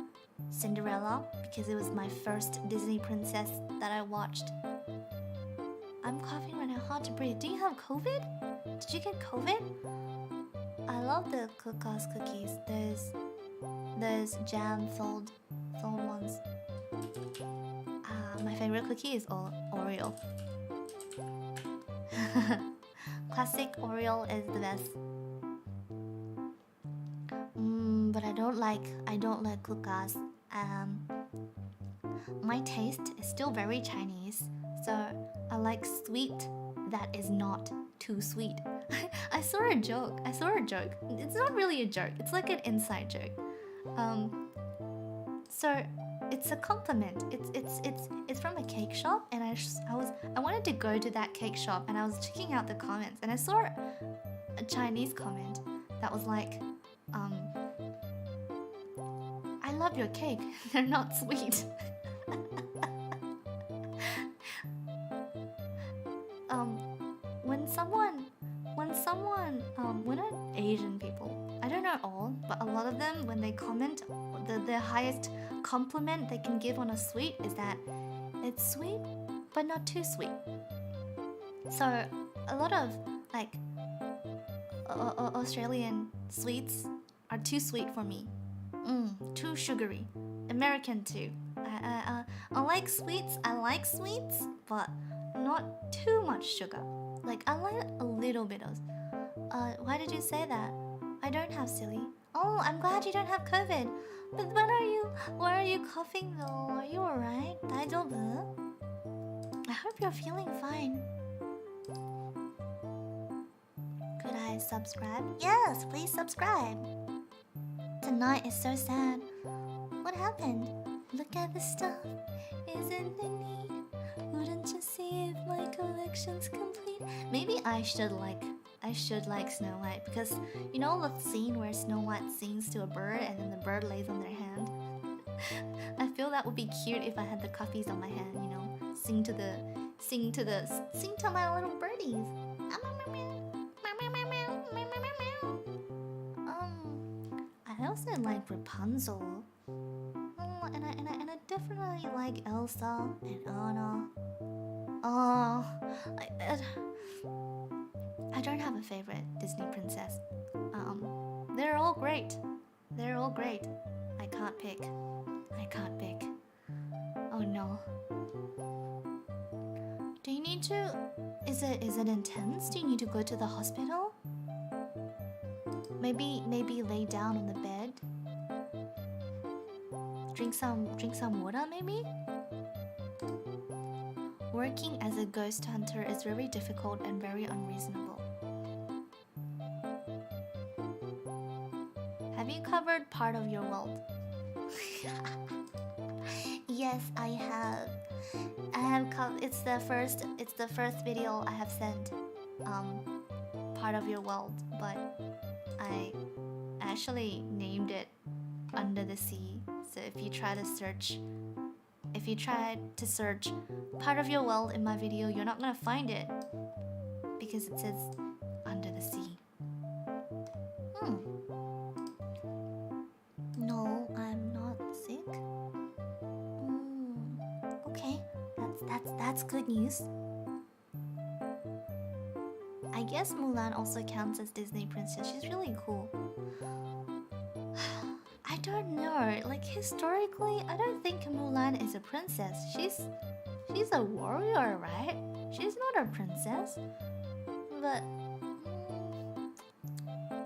Cinderella because it was my first Disney princess that I watched. I'm coughing right now, hard to breathe. Do you have COVID? Did you get COVID? I love the Cookhouse cookies. Those jam filled ones. My favorite cookie is Oreo. Classic Oreo is the best. But I don't like Cookhouse. My taste is still very Chinese, so I like sweet that is not too sweet. I saw a joke. It's not really a joke. It's like an inside joke. So it's a compliment. It's from a cake shop, and I wanted to go to that cake shop, and I was checking out the comments, and I saw a Chinese comment that was like, I love your cake. They're not sweet. When Asian people, I don't not all, but a lot of them, when they comment, the highest compliment they can give on a sweet is that it's sweet, but not too sweet. So a lot of like Australian sweets are too sweet for me. Too sugary. American too. I like sweets. But not too much sugar. Like I like a little bit of. Why did you say that? I don't have silly. Oh, I'm glad you don't have COVID. But why are you coughing though? Are you alright? 다이저브? I hope you're feeling fine. Could I subscribe? Yes, please subscribe. Tonight is so sad. What happened? Look at the stuff. Isn't it neat? Wouldn't you see if my collection's complete? Maybe I should like Snow White, because you know the scene where Snow White sings to a bird and then the bird lays on their hand? I feel that would be cute if I had the coffees on my hand, you know, sing to my little birdies. I also like Rapunzel. And I definitely like Elsa and Anna. I don't have a favorite Disney princess. They're all great. I can't pick. Oh no. Do you need to... Is it intense? Do you need to go to the hospital? Maybe lay down on the bed. Drink some water maybe? Working as a ghost hunter is very difficult and very unreasonable. Have you covered part of your world? Yes, I have. It's the first video I have sent. Part of your world, but I actually named it Under the Sea. So if you try to search part of your world in my video, you're not gonna find it because it says Under the Sea. No, I'm not sick. Okay, that's good news. I guess Mulan also counts as Disney princess. She's really cool. I don't know. Like historically, I don't think Mulan is a princess. She's a warrior, right? She's not a princess.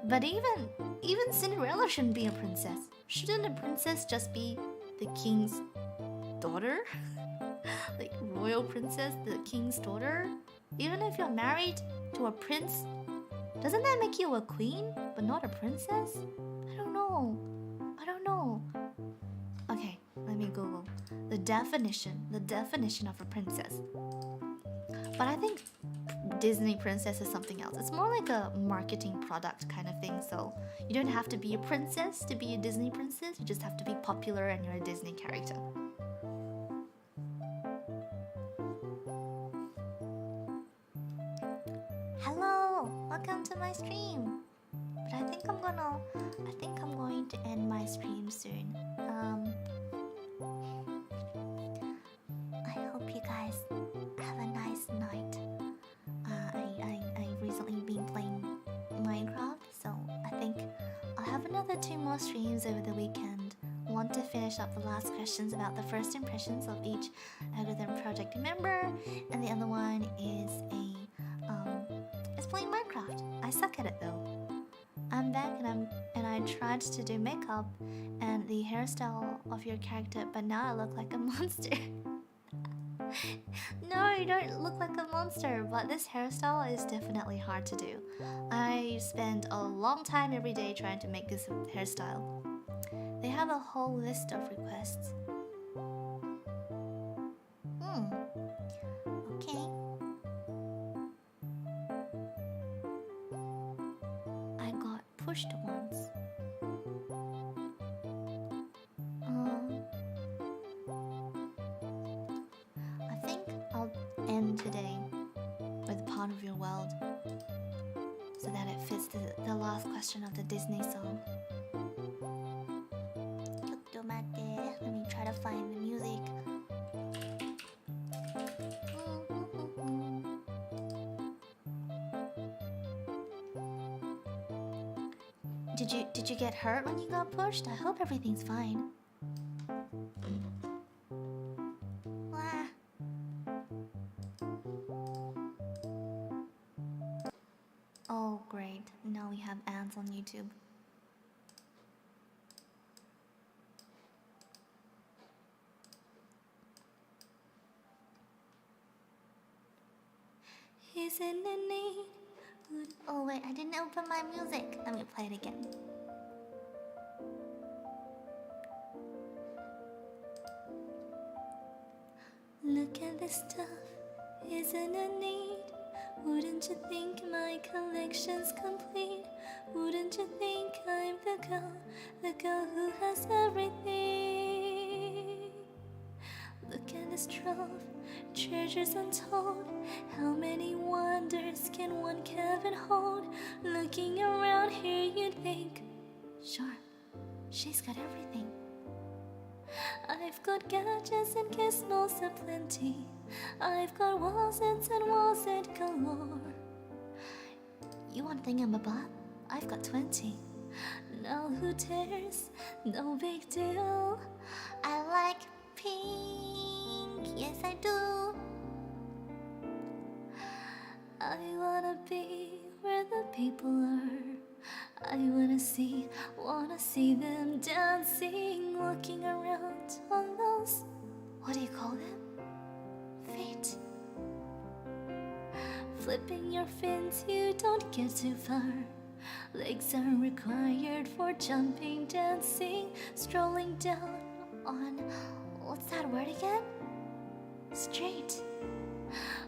But even Cinderella shouldn't be a princess. Shouldn't a princess just be the king's daughter? Like royal princess, the king's daughter? Even if you're married to a prince, doesn't that make you a queen but not a princess? I don't know. Okay, let me Google the definition of a princess. But I think Disney princess is something else. It's more like a marketing product kind of thing. So you don't have to be a princess to be a Disney princess. You just have to be popular and you're a Disney character. Hello, welcome to my stream. But I think I'm going to end my stream soon. I hope you guys have a nice night. I recently been playing Minecraft, so I think I'll have another 2 more streams over the weekend. One to finish up the last questions about the first impressions of each Algorhythm Project member, and the other one is playing Minecraft. I suck at it though. I'm back and I tried to do makeup and the hairstyle of your character, but now I look like a monster. No, you don't look like a monster, but this hairstyle is definitely hard to do. I spend a long time every day trying to make this hairstyle. They have a whole list of requests. Okay. I got pushed once. I think I'll end today with part of your world so that it fits the last question of the Disney song. Let me try to find the music. Did you get hurt when you got pushed? I hope everything's fine. Wah. Oh great, now we have ants on YouTube. Isn't it neat? Oh wait, I didn't open my music. Let me play it again. Look at this stuff, isn't it neat? Wouldn't you think my collection's complete? Wouldn't you think I'm the girl who has everything? Look at this trove, treasures untold. How many wonders can one cabin hold? Looking around here you'd think, sure, she's got everything. I've got gadgets and gizmos aplenty. I've got wallets and walls galore. You want thingamabob? I've got 20. Now who dares? No big deal. I like pink. Yes, I do. I wanna be where the people are. I wanna see them dancing, walking around on those, what do you call them? Feet. Flipping your fins, you don't get too far. Legs are required for jumping, dancing, strolling down on, what's that word again? Straight.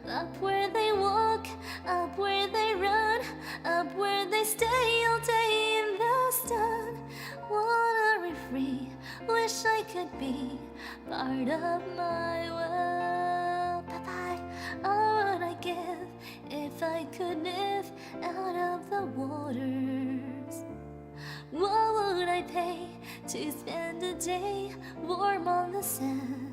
Up where they walk, up where they run, up where they stay all day in the sun. Wanna be free, wish I could be part of my world. Bye-bye, all would I give if I could live out of the waters? What would I pay to spend a day warm on the sand?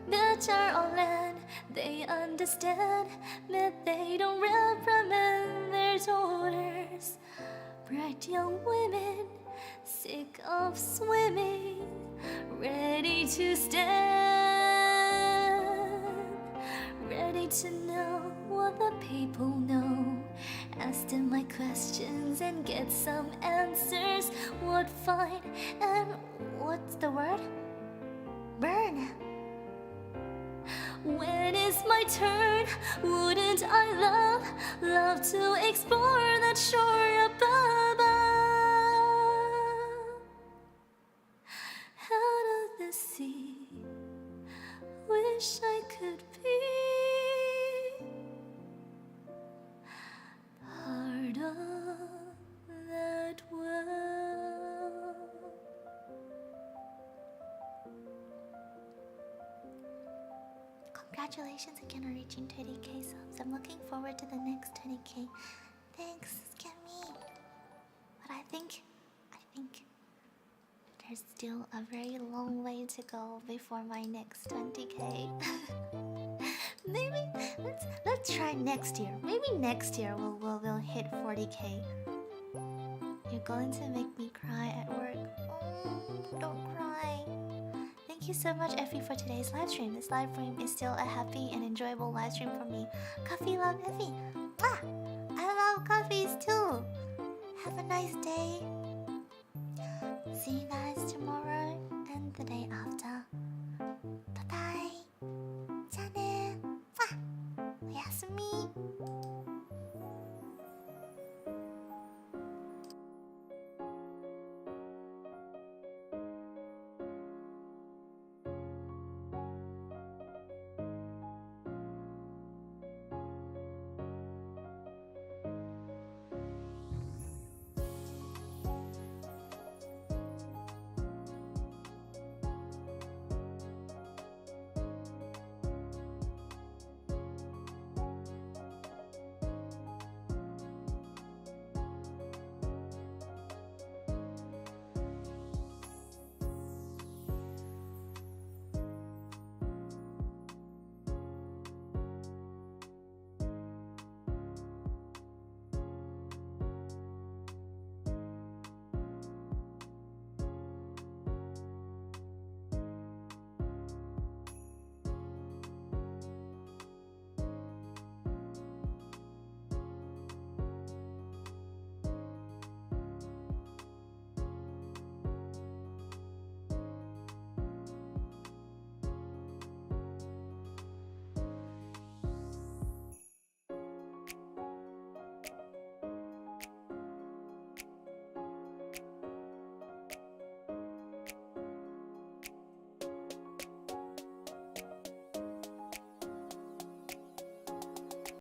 Bitch are on land, they understand, but they don't reprimand their daughters. Bright young women, sick of swimming, ready to stand, ready to know what the people know. Ask them my questions and get some answers. What fine and what's the word? Burn. When is my turn? Wouldn't I love to explore that shore above? Out of the sea, wish I could be part of that world. Congratulations again on reaching 20k subs. I'm looking forward to the next 20k. Thanks, Skimmy. But I think there's still a very long way to go before my next 20k. Maybe let's try next year. Maybe next year we'll hit 40k. You're going to make me cry at work. Don't cry. Thank you so much, Effy, for today's live stream. This live stream is still a happy and enjoyable live stream for me. Coffee love Effy. Mwah! I love coffees too. Have a nice day. See you guys tomorrow and the day after. Bye bye.